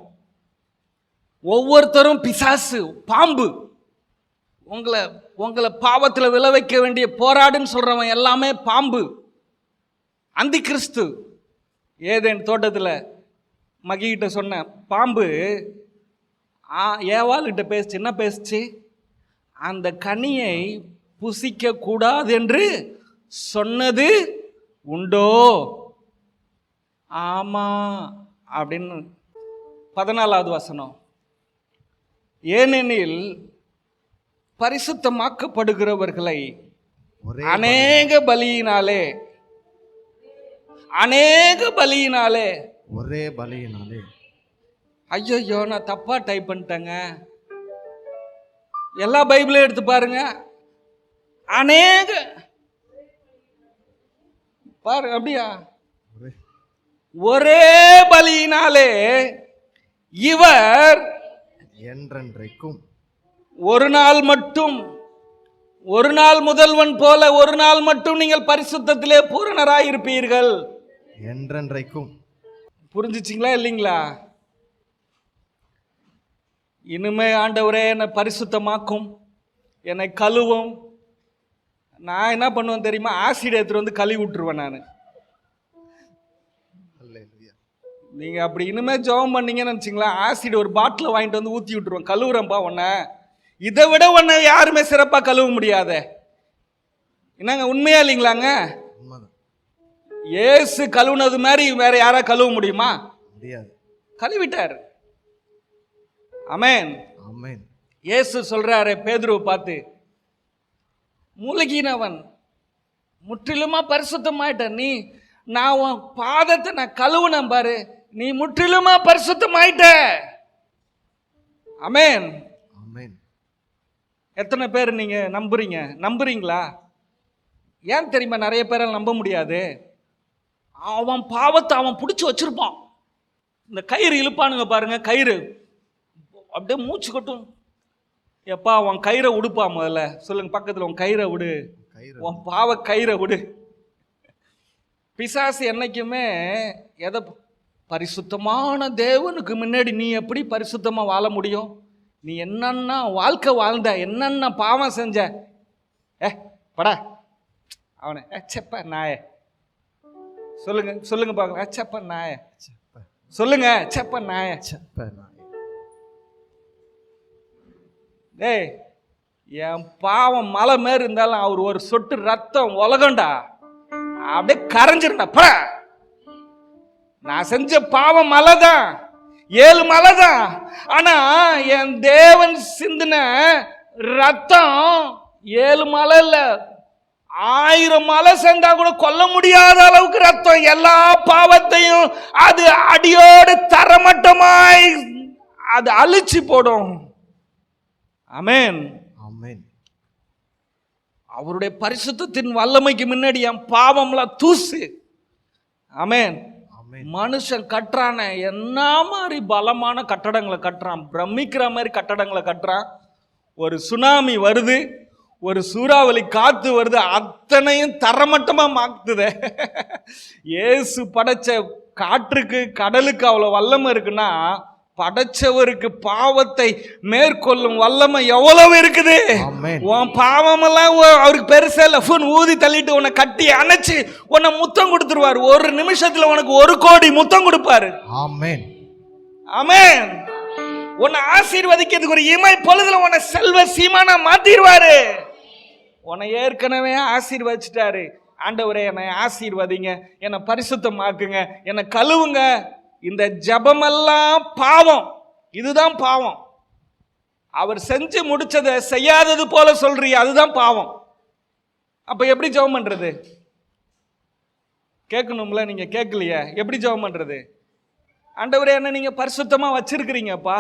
ஒவ்வொருத்தரும் பிசாசு, பாம்பு. உங்களை பாவத்தில் விழ வைக்க வேண்டிய போராடுன்னு சொல்றவன் எல்லாமே பாம்பு, அந்தி கிறிஸ்து. ஏதேன் தோட்டத்தில் மகிகிட்ட சொன்ன பாம்பு ஏவாள்கிட்ட பேசுச்சு. என்ன பேசுச்சு? அந்த கனியை புசிக்க கூடாது என்று சொன்னது உண்டோ? ஆமா அப்படின்னு 14வது வசனம். ஏனெனில் பரிசுத்தமாக்கப்படுகிறவர்களை அநேக பலியினாலே ஒரே பலியினாலே. ஐயோ, நான் தப்பா டைப் பண்ணிட்டேங்க. எல்லா பைபிளையும் எடுத்து பாருங்க. அநேக பாரு, அப்படியா? ஒரே பலியினாலே இவர் என்றென்றைக்கும் ஒரு நாள் மட்டும், ஒரு நாள் முதல்வன் போல ஒரு நாள் மட்டும் நீங்கள் பரிசுத்தத்திலே பூரணராய் இருப்பீர்கள். என்றென்றைக்கும். புரிஞ்சுச்சிங்களா இல்லைங்களா? இனிமே ஆண்டவரே என்னை பரிசுத்தமாக்கும், என்னை கழுவும். நான் என்ன பண்ணுவேன் தெரியுமா? ஆசிட் எடுத்துட்டு வந்து கழுவி விட்டுருவேன் நான். நீங்க அப்படி இனிமே ஜெபம் பண்ணீங்கன்னு நினைச்சிங்களா, ஆசிட் ஒரு பாட்டில் வாங்கிட்டு வந்து ஊற்றி விட்டுருவேன். கழுவுறேன்ப்பா உன்னை, இதை விட உன்னை யாருமே சிறப்பாக கழுவ முடியாத. என்னங்க, உண்மையா இல்லைங்களாங்க? ஏசு கழுவுனது மாதிரி வேற யாரா கழுவ முடியுமா? முடியாது. கழுவிட்டார். ஆமென். ஆமென். ஏசு சொல்றாரு பேதுருவை பார்த்து, மூழ்கினவன் முற்றிலுமா பரிசுத்தமாயிட்ட நீ, நான் உன் பாதத்தை நான் கழுவுனேன் பாரு, நீ முற்றிலுமா பரிசுத்தமாயிட்ட. ஆமென். ஆமென். எத்தனை பேர் நீங்க நம்புறீங்களா? ஏன் தெரியுமா நிறைய பேரால் நம்ப முடியாது? அவன் பாவத்தை அவன் பிடிச்சி வச்சிருப்பான். இந்த கயிறு இழுப்பானுங்க பாருங்க, கயிறு அப்படியே மூச்சு கொட்டும். எப்பா உன் கயிறை விடுப்பா, முதல்ல சொல்லுங்க பக்கத்தில், உன் கயிறை விடு, உன் பாவ கயிறை விடு. பிசாசு என்னைக்குமே எதை, பரிசுத்தமான தேவனுக்கு முன்னாடி நீ எப்படி பரிசுத்தமாக வாழ முடியும்? நீ என்னென்ன வாழ்க்கை வாழ்ந்த, என்னென்ன பாவம் செஞ்ச, படா அவனை செப்ப நாய, சொல்லுங்க பார்க்கலாம், செப்ப நாய சொல்லுங்க, செப்ப நாய. டேய், என் பாவம் மலை மாரி இருந்தாலும் அவர் ஒரு சொட்டு ரத்தம் உலகண்டா அப்படியே கரைஞ்சிருந்தா. நான் செஞ்ச பாவம் மலை தான், 7 மலை தான். ஆனா என் தேவன் சிந்தின ரத்தம் 7 மலை இல்ல, 1000 மலை சேர்ந்தா கூட கொல்ல முடியாத அளவுக்கு ரத்தம். எல்லா பாவத்தையும் அது அடியோடு தரமட்டமாய் அது அழிச்சு போடும். ஆமென். ஆமென். அவருடைய பரிசுத்தத்தின் வல்லமைக்கு முன்னாடி என் பாவம்லாம் தூசு. ஆமென். மனுஷன் கட்டுறான என்ன மாதிரி பலமான கட்டடங்களை கட்டுறான், பிரமிக்கிற மாதிரி கட்டடங்களை கட்டுறான். ஒரு சுனாமி வருது, ஒரு சூறாவளி காத்து வருது, அத்தனையும் தரமட்டமா மாத்துத. இயேசு படைச்ச காற்றுக்கு கடலுக்கு அவ்வளவு வல்லமை இருக்குன்னா, படைச்சவருக்கு பாவத்தை மேற்கொள்ளும் வல்லமை எவ்வளவு இருக்குது. உன் பாவமெல்லாம் அவருக்கு பெருசா இல்ல, ஊதி தள்ளிட்டு உன்னை கட்டி அணைச்சு உன்னை முத்தம் கொடுத்துருவாரு. ஒரு நிமிஷத்துல உனக்கு 1 கோடி முத்தம் கொடுப்பாரு. ஆமென். ஆமென். உன்னை ஆசீர்வதிக்கிறதுக்கு ஒரு இமை பொழுதுல உன்னை செல்வ சீமானா மாத்திடுவாரு. உன்னை ஏற்கனவே ஆசீர்வதிச்சிட்டாரு. ஆண்டவரே என்னை ஆசீர்வதிங்க, என்னை பரிசுத்தமாக்குங்க, என்னை கழுவுங்க. இந்த ஜபமெல்லாம் பாவம், இதுதான் பாவம். அவர் செஞ்சு முடிச்சதை செய்யாதது போல சொல்றீங்க, அதுதான் பாவம். அப்ப எப்படி ஜெபம் பண்றது? கேட்கணும்ல, நீங்க கேட்கலையே, எப்படி ஜெபம் பண்றது? ஆண்டவரே என்ன நீங்க பரிசுத்தமா வச்சிருக்கிறீங்கப்பா,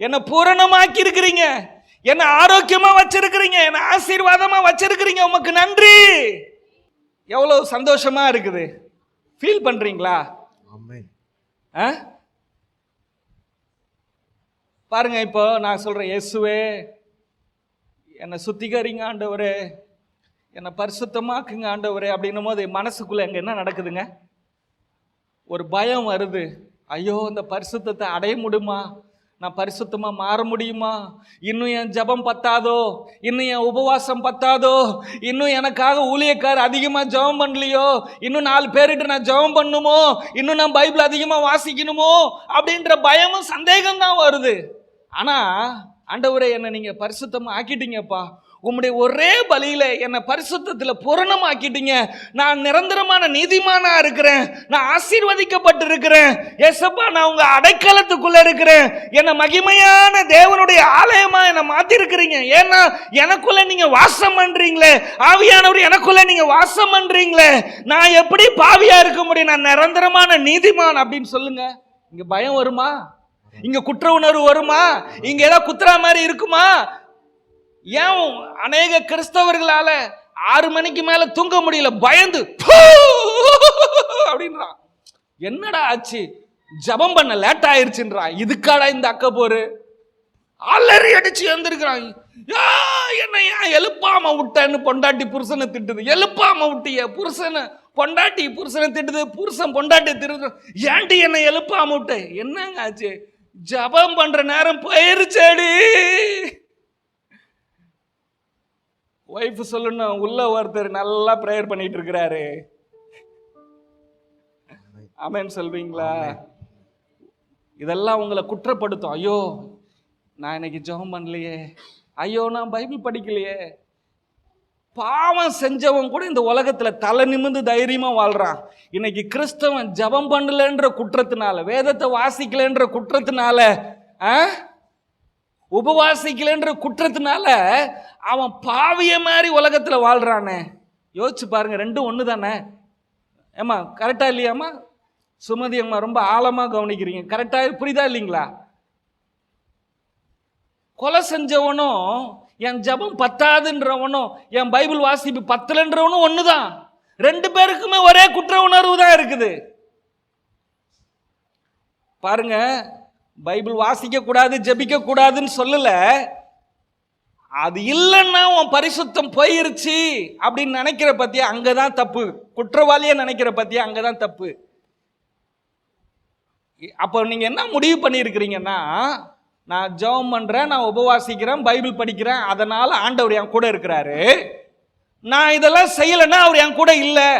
என்ன பூரணமாக்கி இருக்கிறீங்க, என்ன ஆரோக்கியமா வச்சிருக்கிறீங்க, என்ன ஆசீர்வாதமா வச்சிருக்கிறீங்க, உமக்கு நன்றி. எவ்வளவு சந்தோஷமா இருக்குது. ஃபீல் பண்றீங்களா? ஆமென். பாருங்க, இப்போ நான் சொல்றேன், இயேசுவே என்னை சுத்திகரிங்க ஆண்டவரே, என்னை பரிசுத்தமாக்குங்க ஆண்டவரே அப்படின்னும் போது மனசுக்குள்ள எங்க என்ன நடக்குதுங்க? ஒரு பயம் வருது. ஐயோ, இந்த பரிசுத்தத்தை அடைய முடியுமா? நான் பரிசுத்தமா மாற முடியுமா? இன்னும் என் ஜெபம் பத்தாதோ, இன்னும் என் உபவாசம் பத்தாதோ, இன்னும் எனக்காக ஊழியக்கார் அதிகமா ஜெபம் பண்ணலையோ, இன்னும் 4 பேரிட்டு நான் ஜெபம் பண்ணுமோ, இன்னும் நான் பைபிள் அதிகமா வாசிக்கணுமோ அப்படின்ற பயமும் சந்தேகம் தான் வருது. ஆனா ஆண்டவரே, என்னை நீங்க பரிசுத்தமா ஆக்கிட்டீங்கப்பா, உம்முடைய ஒரே பலியில என்னை பரிசுத்தத்துல பூரணமாக்கிட்டீங்க. நான் நிரந்தரமான நீதிமானா இருக்கிறேன், நான் ஆசீர்வதிக்கப்பட்டு இருக்கிறேன். ஏசப்பா, நான் உங்க அடைக்கலத்துக்குள்ள இருக்கிறேன். என்னை மகிமையான தேவனுடைய ஆலயமா என்னை மாத்தி இருக்கிறீங்க. ஏன்னா எனக்குள்ள நீங்க வாசம் பண்றீங்களே, ஆவியானவர் எனக்குள்ள நீங்க வாசம் பண்றீங்களே, நான் எப்படி பாவியா இருக்க முடியும்? நான் நிரந்தரமான நீதிமான் அப்படின்னு சொல்லுங்க. இங்க பயம் வருமா? இங்க குற்ற உணர்வு வருமா? இங்க ஏதாவது குத்துறா மாதிரி இருக்குமா? ஏன் அநேக கிறிஸ்தவர்களால 6 மணிக்கு மேல தூங்க முடியல, பயந்து அப்படின்றான். என்னடா ஆச்சு? ஜபம் பண்ண லேட் ஆயிருச்சுன்றான். இதுக்காடா இந்த அக்க போரு? அலறி அடிச்சு எழுந்திருக்கிறான். என்ன ஏன் எழுப்பாம விட்டேன்னு பொண்டாட்டி புருஷனை திட்டுது. எழுப்பாம விட்டிய புருஷனை, பொண்டாட்டி புருஷனை திட்டுது, புருஷன் பொண்டாட்டி திட்டுது. ஏன்டி என்னை எழுப்பாம விட்ட? என்னங்க ஆச்சு? ஜபம் பண்ற நேரம் போயிருச்சேடி. வைஃப் சொல்லணும், உள்ள ஒருத்தர் நல்லா பிரேயர் பண்ணிட்டு இருக்கிறாரு. ஆமென் சொல்வீங்களா? இதெல்லாம் உங்களை குற்றப்படுத்தும். ஐயோ, நான் இன்னைக்கு ஜெபம் பண்ணலையே, ஐயோ நான் பைபிள் படிக்கலையே. பாவம் செஞ்சவன் கூட இந்த உலகத்துல தலை நிமிர்ந்து தைரியமா வாழ்றான். இன்னைக்கு கிறிஸ்தவன் ஜெபம் பண்ணலன்ற குற்றத்தினால, வேதத்தை வாசிக்கலன்ற குற்றத்தினால, உபவாசிக்கலன்ற குற்றத்தினால அவன் பாவிய மாதிரி உலகத்துல வாழ்றானே. யோசிச்சு பாருங்க, ரெண்டும் ஒண்ணு தானே. ஏமா கரெக்டா இல்லையாமா? சுமதி அம்மா ரொம்ப ஆழமா கவனிக்கிறீங்க. கரெக்டா புரியுதா இல்லைங்களா? கொலை செஞ்சவனும், என் ஜபம் பத்தாதுன்றவனும், என் பைபிள் வாசிப்பு பத்தலன்றவனும் ஒண்ணுதான். 2 பேருக்குமே ஒரே குற்ற உணர்வு தான் இருக்குது. பாருங்க, பைபிள் வாசிக்க கூடாது, ஜெபிக்க கூடாதுன்னு சொல்லல. அது இல்லைன்னா உன் பரிசுத்தம் போயிருச்சு அப்படின்னு நினைக்கிற பத்தியா, அங்கதான் தப்பு. குற்றவாளியா நினைக்கிற பத்தியா, அங்கதான் தப்பு. அப்போ நீங்க என்ன முடிவு பண்ணியிருக்கிறீங்கன்னா, நான் ஜெபம் பண்றேன், நான் உபவாசிக்கிறேன், பைபிள் படிக்கிறேன், அதனால ஆண்டவர் என் கூட இருக்கிறாரு, நான் இதெல்லாம் செய்யலைன்னா அவர் என் கூட இல்லை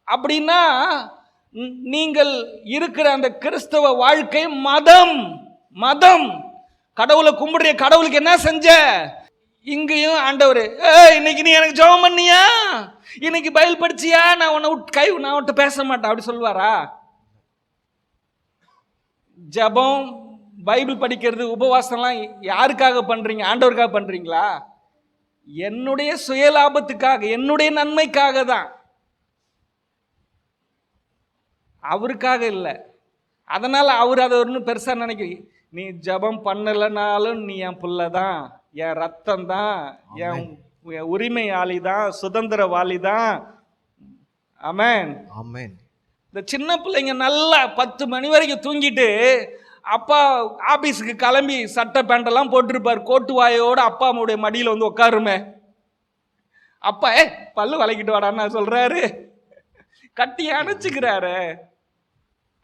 அப்படின்னா, நீங்கள் இருக்கிற அந்த கிறிஸ்தவ வாழ்க்கை மதம். மதம். கடவுளை கும்பிடுற கடவுளுக்கு என்ன செஞ்ச? இங்கேயும் ஆண்டவர், இன்னைக்கு நீ எனக்கு ஜெபம் பண்ணியா, இன்னைக்கு பைபிள் படிச்சியா, நான் உன்னை பேச மாட்டேன் அப்படி சொல்லுவாரா? ஜெபம், பைபிள் படிக்கிறது, உபவாசம்லாம் யாருக்காக பண்றீங்க? ஆண்டவருக்காக பண்றீங்களா? என்னுடைய சுயலாபத்துக்காக, என்னுடைய நன்மைக்காக தான், அவருக்காக இல்லை. அதனால அவர் அதை ஒன்றும் பெருசா நினைக்கிறீங்க. நீ ஜெபம் பண்ணலைனாலும் நீ என் புள்ள தான், என் ரத்தம் தான், என் உரிமையாளி தான், சுதந்திரவாளி தான். ஆமென். ஆமென். இந்த சின்ன பிள்ளைங்க நல்லா 10 மணி வரைக்கும் தூங்கிட்டு, அப்பா ஆபீஸுக்கு கிளம்பி சட்டை பேண்டெல்லாம் போட்டிருப்பார், கோட்டு வாயோட அப்பா அம்மாவுடைய மடியில் வந்து உட்காருமே. அப்பா பல்லு வளைக்கிட்டு வாடான்னு சொல்றாரு, கட்டி அணைச்சுக்கிறாரு.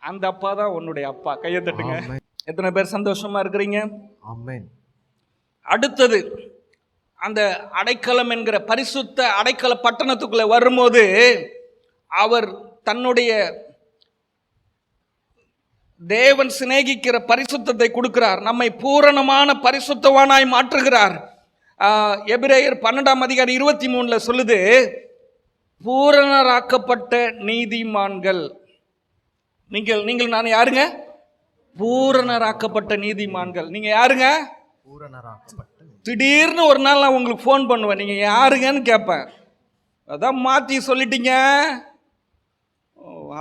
அந்த அப்பா தான் உன்னுடைய அப்பா. கையை தட்டுங்க. எத்தனை பேர் சந்தோஷமா இருக்கிறீங்க? ஆமென். அடுத்தது, அந்த அடைக்கலம் என்கிற பரிசுத்த அடைக்கல பட்டணத்துக்குள்ள வரும்போது அவர் தன்னுடைய தேவன் சிநேகிக்கிற பரிசுத்தத்தை கொடுக்கிறார். நம்மை பூரணமான பரிசுத்தவானாய் மாற்றுகிறார். எபிரேயர் 12ஆம் அதிகாரம் 23 சொல்லுது, பூரணராக்கப்பட்ட நீதிமான்கள். நீங்கள் நான் யாருங்க? பூரணராக்கப்பட்ட நீதிமான்கள். நீங்க யாருங்க? பூரணராக்கப்பட்ட. திடீர்னு ஒரு நாள் நான் உங்களுக்கு ஃபோன் பண்ணுவேன், நீங்க யாருங்கன்னு கேட்பேன். அதான் மாற்றி சொல்லிட்டீங்க,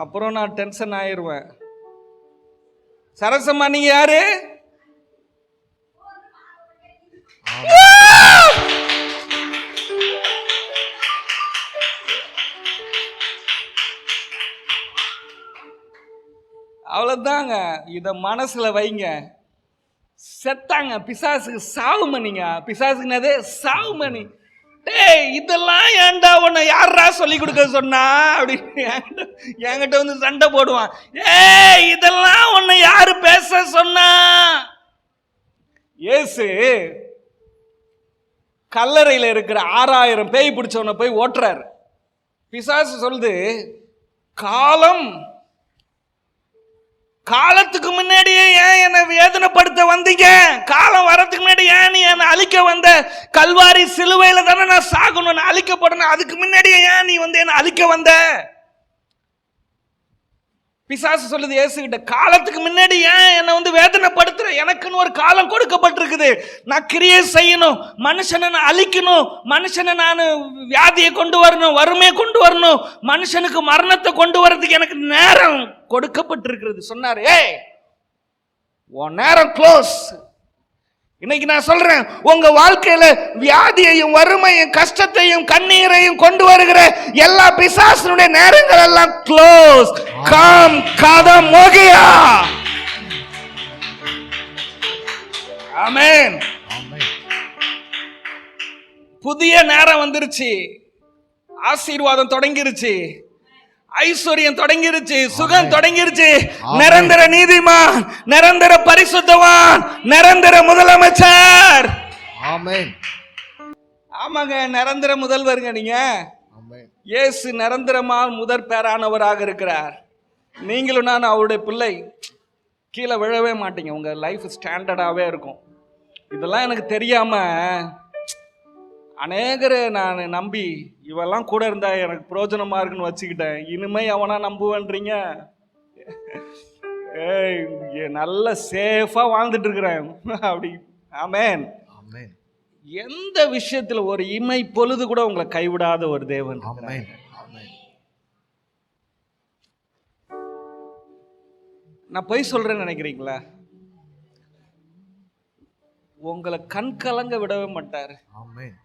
அப்புறம் நான் டென்ஷன் ஆயிடுவேன். சரசம்மா நீங்க யாரு? அவ்வளவுதாங்க. இத மனசுல வைங்க. செத்தாங்க. பிசாசுக்கு சாவு மணிங்க. பிசாசுக்கு என்னது? சாவு மணி. டேய், இதெல்லாம் ஏன்டா உன்னை யாரா சொல்லி கொடுக்க சொன்னா அப்படின்னு என்கிட்ட வந்து சண்டை போடுவான். ஏய், இதெல்லாம் உன்னை யாரு பேச சொன்னா? இயேசு கல்லறையில் இருக்கிற 6000 பேய் பிடிச்சவனை போய் ஓட்டுறாரு. பிசாசு சொல்லுது, காலத்துக்கு முன்னாடியே ஏன் என்னை வேதனைப்படுத்த வந்தீங்க? காலம் வரதுக்கு முன்னாடி ஏன் நீ என்னை அழிக்க வந்த? கல்வாரி சிலுவையில தானே நான் சாகணும், நான் அழிக்கப்படணும். அதுக்கு முன்னாடியே ஏன் நீ வந்து என்னை அழிக்க வந்த? பிசாசு சொல்லுது இயேசு கிட்ட, காலத்துக்கு முன்னாடி ஏன் என்னை வந்து வேதனைப்படுத்துற? எனக்குன்னு ஒரு காலம் கொடுக்கப்பட்டிருக்குது. நான் கிரியை செய்யணும், மனுஷனை நான் அழிக்கணும், மனுஷனை நான் வியாதியை கொண்டு வரணும், வறுமையை கொண்டு வரணும், மனுஷனுக்கு மரணத்தை கொண்டு வரதுக்கு எனக்கு நேரம் கொடுக்கப்பட்டிருக்கிறது சொன்னாரு. ஏய், உன் நேரம் க்ளோஸ். இன்னைக்கு நான் சொல்றேன், உங்க வாழ்க்கையில வியாதியையும் வறுமையும் கஷ்டத்தையும் கண்ணீரையும் கொண்டு வருகிற எல்லா பிசாசுடைய நேரங்கள் எல்லாம் க்ளோஸ். கம் கதம் மோகியா. ஆமென். புதிய நேரம் வந்துருச்சு. ஆசீர்வாதம் தொடங்கிருச்சு, ஐஸ்வர்யம் தொடங்கிருச்சு, சுகம் தொடங்கிருச்சு. நிரந்தர நீதிமான், நிரந்தர பரிசுத்தவான், நிரந்தர முதலமைச்சர். ஆமென். ஆமாங்க, நிரந்தர முதல்வருங்க நீங்க. ஆமென். இயேசு நிரந்தரமா முதற் பேரானவராக இருக்கிறார். நீங்களும் நான் அவருடைய பிள்ளை. கீழே விழவே மாட்டீங்க. உங்க லைஃப் ஸ்டாண்டர்டாவே இருக்கும். இதெல்லாம் எனக்கு தெரியாம அநேகரை நான் நம்பி இவெல்லாம் கூட இருந்தா எனக்கு பிரயோஜனமா இருக்குன்னு வச்சுக்கிட்டேன். இனிமே அவனா நம்புவேன்றீங்க? ஏய், நல்ல சேஃபா வாழ்ந்துட்டு இருக்கிறேன் அப்படி. ஆமென். ஆமென். எந்த விஷயத்துல ஒரு இமை பொழுது கூட உங்களை கைவிடாத ஒரு தேவன். ஆமென். ஆமென். நான் பொய் சொல்றேன்னு நினைக்கிறீங்களா? உங்களை கண் கலங்க விடவே மாட்டாரு. ஆமென்.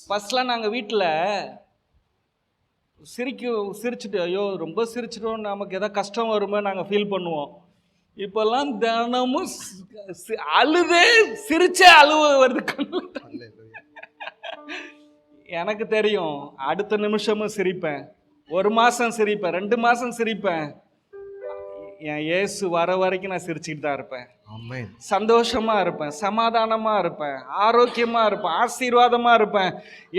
ஃபர்ஸ்ட்லாம் நாங்கள் வீட்டில் சிரிச்சுட்டு ஐயோ ரொம்ப சிரிச்சிட்டோம், நமக்கு எதாவது கஷ்டம் வருமே நாங்கள் ஃபீல் பண்ணுவோம். இப்போல்லாம் தினமும் அழுதே சிரிச்சே அழுவ வருது கண்ணில். எனக்கு தெரியும், அடுத்த நிமிஷமும் சிரிப்பேன், 1 மாதம் சிரிப்பேன், 2 மாதம் சிரிப்பேன். என் இயேசு வர வரைக்கும் நான் சிரிச்சுக்கிட்டு தான் இருப்பேன். ஆமென். சந்தோஷமா இருப்பேன், சமாதானமா இருப்பேன், ஆரோக்கியமா இருப்பேன், ஆசீர்வாதமா இருப்பேன்.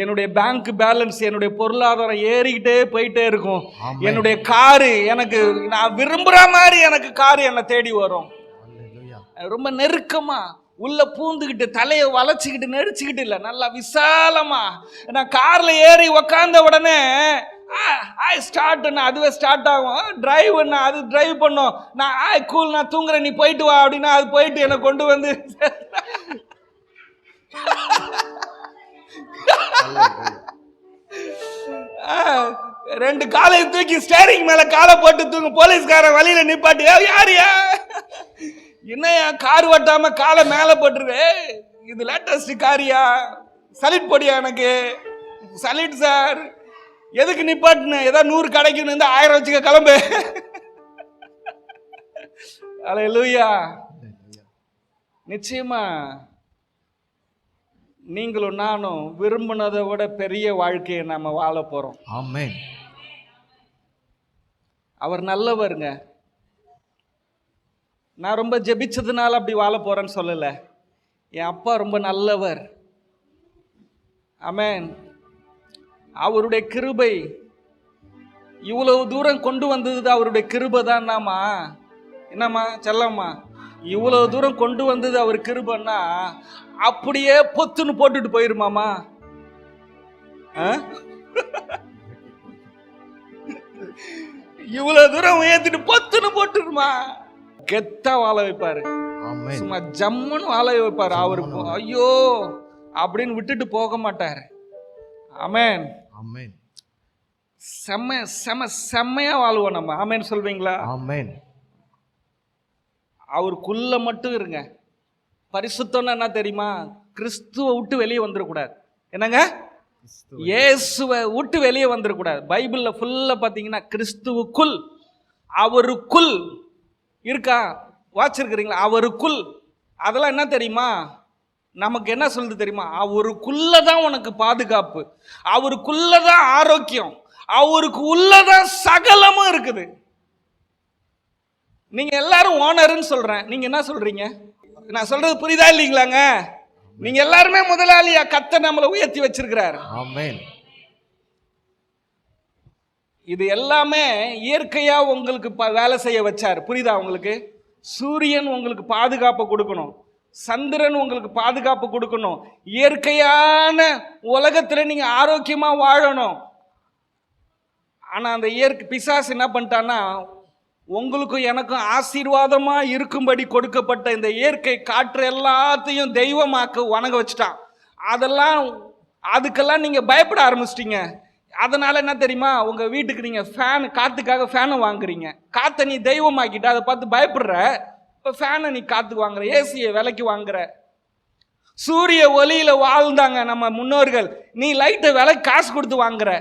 என்னுடைய பேங்க் பேலன்ஸ், என்னுடைய பொருளாதாரம் ஏறிக்கிட்டே போயிட்டே இருக்கும். என்னுடைய காரு, எனக்கு நான் விரும்புற மாதிரி எனக்கு காரு என்னை தேடி வரும். ரொம்ப நெருக்கமா உள்ள பூந்துக்கிட்டு தலையை வளைச்சிக்கிட்டு நெரிச்சுக்கிட்டு இல்லை, நல்லா விசாலமா. நான் கார்ல ஏறி உக்காந்த உடனே ஸ்டார்ட்னா அதுவே ஸ்டார்ட் ஆகும், டிரைவ்னா அது டிரைவ் பண்ணும். நான் கூல், நான் தூங்குறேன், நீ போயிட்டு வா அப்படின்னா அது போயிட்டு என்னை கொண்டு வந்து 2 காலையும் தூக்கி ஸ்டேரிங் மேல காலை போட்டு தூங்கு. போலீஸ்காரன் வழியில நிப்பாட்டி, யாரியா என்னையா கார் ஓட்டாம காலை மேல போட்டுருவே, இது லேட்டஸ்ட் காரியா, சலிட் போடியா, எனக்கு சலிட் சார், எதுக்கு நிப்பாட்டுன, ஏதாவது 100 கிடைக்குன்னு 1000 வச்சுக்க, கிளம்பு. அல்லேலூயா. நிச்சயமா நீங்களும் நானும் விரும்பினதை விட பெரிய வாழ்க்கையை நம்ம வாழ போறோம். ஆமென். அவர் நல்லவருங்க. நான் ரொம்ப ஜெபிச்சதுனால அப்படி வாழ போறேன்னு சொல்லல. என் அப்பா ரொம்ப நல்லவர். ஆமென். அவருடைய கிருபை இவ்வளவு தூரம் கொண்டு வந்தது அவருடைய கிருபை தான். என்னம்மா செல்லம்மா, இவ்வளவு தூரம் கொண்டு வந்தது அவர் கிருபைன்னா அப்படியே பொத்துன்னு போட்டுட்டு போயிருமாமா? இவ்வளவு தூரம் உயர்த்திட்டு பொத்துன்னு போட்டுருமா? கெத்தா வாழ வைப்பாரு, சும்மா ஜம்முன்னு வாழ வைப்பாரு. அவருக்கு ஐயோ அப்படின்னு விட்டுட்டு போக மாட்டாரு. ஆமென். ஆமென். செம்மையா வாழ்வோம் நம்ம. ஆமென் சொல்வீங்களா? ஆமென். அவருக்குள்ள மட்டும் இருங்க. பரிசுத்தம்னா என்ன தெரியுமா? கிறிஸ்துவை விட்டு வெளியே வந்துடக்கூடாது. என்னங்க? கிறிஸ்துவ. இயேசுவை விட்டு வெளியே வந்துடக்கூடாது. பைபிளில் ஃபுல்லாக பார்த்தீங்கன்னா கிறிஸ்துவுக்குள், அவருக்குள் இருக்கா, வாச்சிருக்கிறீங்களா? அவருக்குள். அதெல்லாம் என்ன தெரியுமா? நமக்கு என்ன சொல்லுது தெரியுமா? அவருக்குள்ள தான் உனக்கு பாதுகாப்பு, அவருக்குள்ள தான் ஆரோக்கியம், அவருக்கு உள்ளதான் சகலமும் இருக்குது. நீங்க எல்லாரும் ஓனர்னு சொல்றேன், நீங்க என்ன சொல்றீங்க? நான் சொல்றது புரியுதா இல்லைங்களாங்க? நீங்க எல்லாருமே முதலாளியா. கர்த்தர் நம்மளை உயர்த்தி வச்சிருக்கிறார். ஆமென். இது எல்லாமே இயற்கையா உங்களுக்கு வேலை செய்ய வச்சார். புரியுதா உங்களுக்கு? சூரியன் உங்களுக்கு பாதுகாப்பு கொடுக்கணும், சந்திரன் உங்களுக்கு பாதுகாப்பு கொடுக்கணும். இயற்கையான உலகத்துல நீங்க ஆரோக்கியமா வாழணும். ஆனா அந்த இயற்கை பிசாசு என்ன பண்ணிட்டான்னா, உங்களுக்கும் எனக்கும் ஆசீர்வாதமா இருக்கும்படி கொடுக்கப்பட்ட இந்த இயற்கை காற்று எல்லாத்தையும் தெய்வமாக்க வணங்க வச்சுட்டான். அதுக்கெல்லாம் நீங்க பயப்பட ஆரம்பிச்சிட்டீங்க. அதனால என்ன தெரியுமா? உங்க வீட்டுக்கு நீங்க ஃபேன், காத்துக்காக ஃபேனை வாங்குறீங்க. காத்தை நீ தெய்வமாக்கிட்ட, அதை பார்த்து பயப்படுற. இப்ப ஃபேனை நீ காத்துக்கு வாங்குற, ஏசியை விலைக்கு வாங்குற. சூரிய ஒளியில வாழ்ந்தாங்க நம்ம முன்னோர்கள், நீ லைட்டை விலைக்கு காசு கொடுத்து வாங்குற.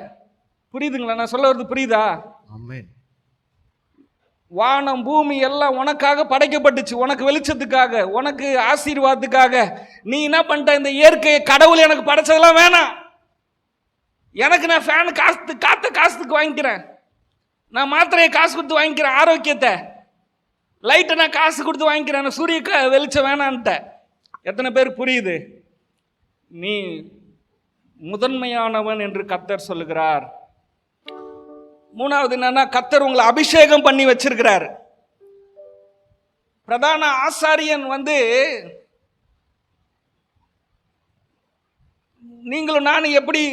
புரியுதுங்களா நான் சொல்ல வருது? புரியுதா? ஆமென். வானம் பூமி எல்லாம் உனக்காக படைக்கப்பட்டுச்சு, உனக்கு வெளிச்சத்துக்காக, உனக்கு ஆசீர்வாதத்துக்காக. நீ என்ன பண்ணிட்ட? இந்த இயற்கையை, கடவுள் எனக்கு படைச்சதெல்லாம் வேணாம், எனக்கு நான் ஃபேன் காற்று காசுக்கு வாங்கிக்கிறேன், நான் மாத்திரையை காசு கொடுத்து வாங்கிக்கிறேன், ஆரோக்கியத்தை லைட்டை நான் காசு கொடுத்து வாங்கிக்கிறேன், சூரிய வெளிச்சம் வேணான்ட்ட. எத்தனை பேருக்கு புரியுது? நீ முதன்மையானவன் என்று கர்த்தர் சொல்லுகிறார். மூணாவது என்னன்னா, கர்த்தர் உங்களை அபிஷேகம் பண்ணி வச்சிருக்கிறார். பிரதான ஆசாரியன் நீங்களும் நானும் எப்படி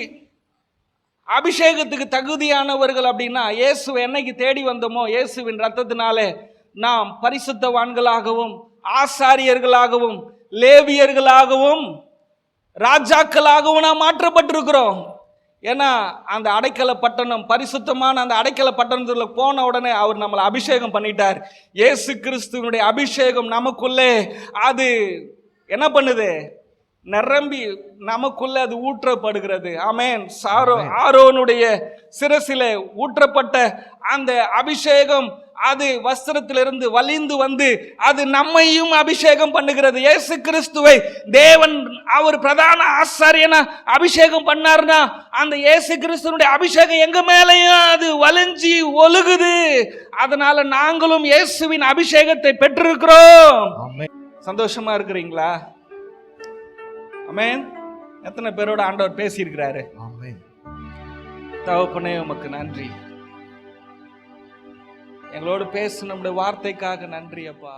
அபிஷேகத்துக்கு தகுதியானவர்கள் அப்படின்னா, இயேசுவை என்னைக்கு தேடி வந்தோமோ, இயேசுவின் ரத்தத்தினாலே நாம் பரிசுத்தவான்களாகவும், ஆசாரியர்களாகவும், லேவியர்களாகவும், ராஜாக்களாகவும் நாம் மாற்றப்பட்டிருக்கிறோம். ஏன்னா அந்த அடைக்கல பட்டணம், பரிசுத்தமான அந்த அடைக்கல பட்டணத்துல போன உடனே அவர் நம்மளை அபிஷேகம் பண்ணிட்டார். இயேசு கிறிஸ்துவனுடைய அபிஷேகம் நமக்குள்ளே அது என்ன பண்ணுது? நிரம்பி நமக்குள்ள அது ஊற்றப்படுகிறது. ஆமென். ஆரோனுடைய சிரசிலே ஊற்றப்பட்ட அந்த அபிஷேகம் அது வஸ்திரத்திலிருந்து வலிந்து வந்து அது நம்மையும் அபிஷேகம் பண்ணுகிறது. இயேசு கிறிஸ்துவை தேவன் அவர் பிரதான ஆசாரியனா அபிஷேகம் பண்ணார்னா, அந்த இயேசு கிறிஸ்துவனுடைய அபிஷேகம் எங்க மேலையும் அது வலிஞ்சி ஒழுகுது. அதனால நாங்களும் இயேசுவின் அபிஷேகத்தை பெற்றிருக்கிறோம். சந்தோஷமா இருக்கிறீங்களா? ஆமென். எத்தனை பேரோட ஆண்டவர் பேசியிருக்கிறாரு? ஆமென். தகப்பனே உமக்கு நன்றி, எங்களோடு பேச நம்முடைய வார்த்தைக்காக நன்றி அப்பா.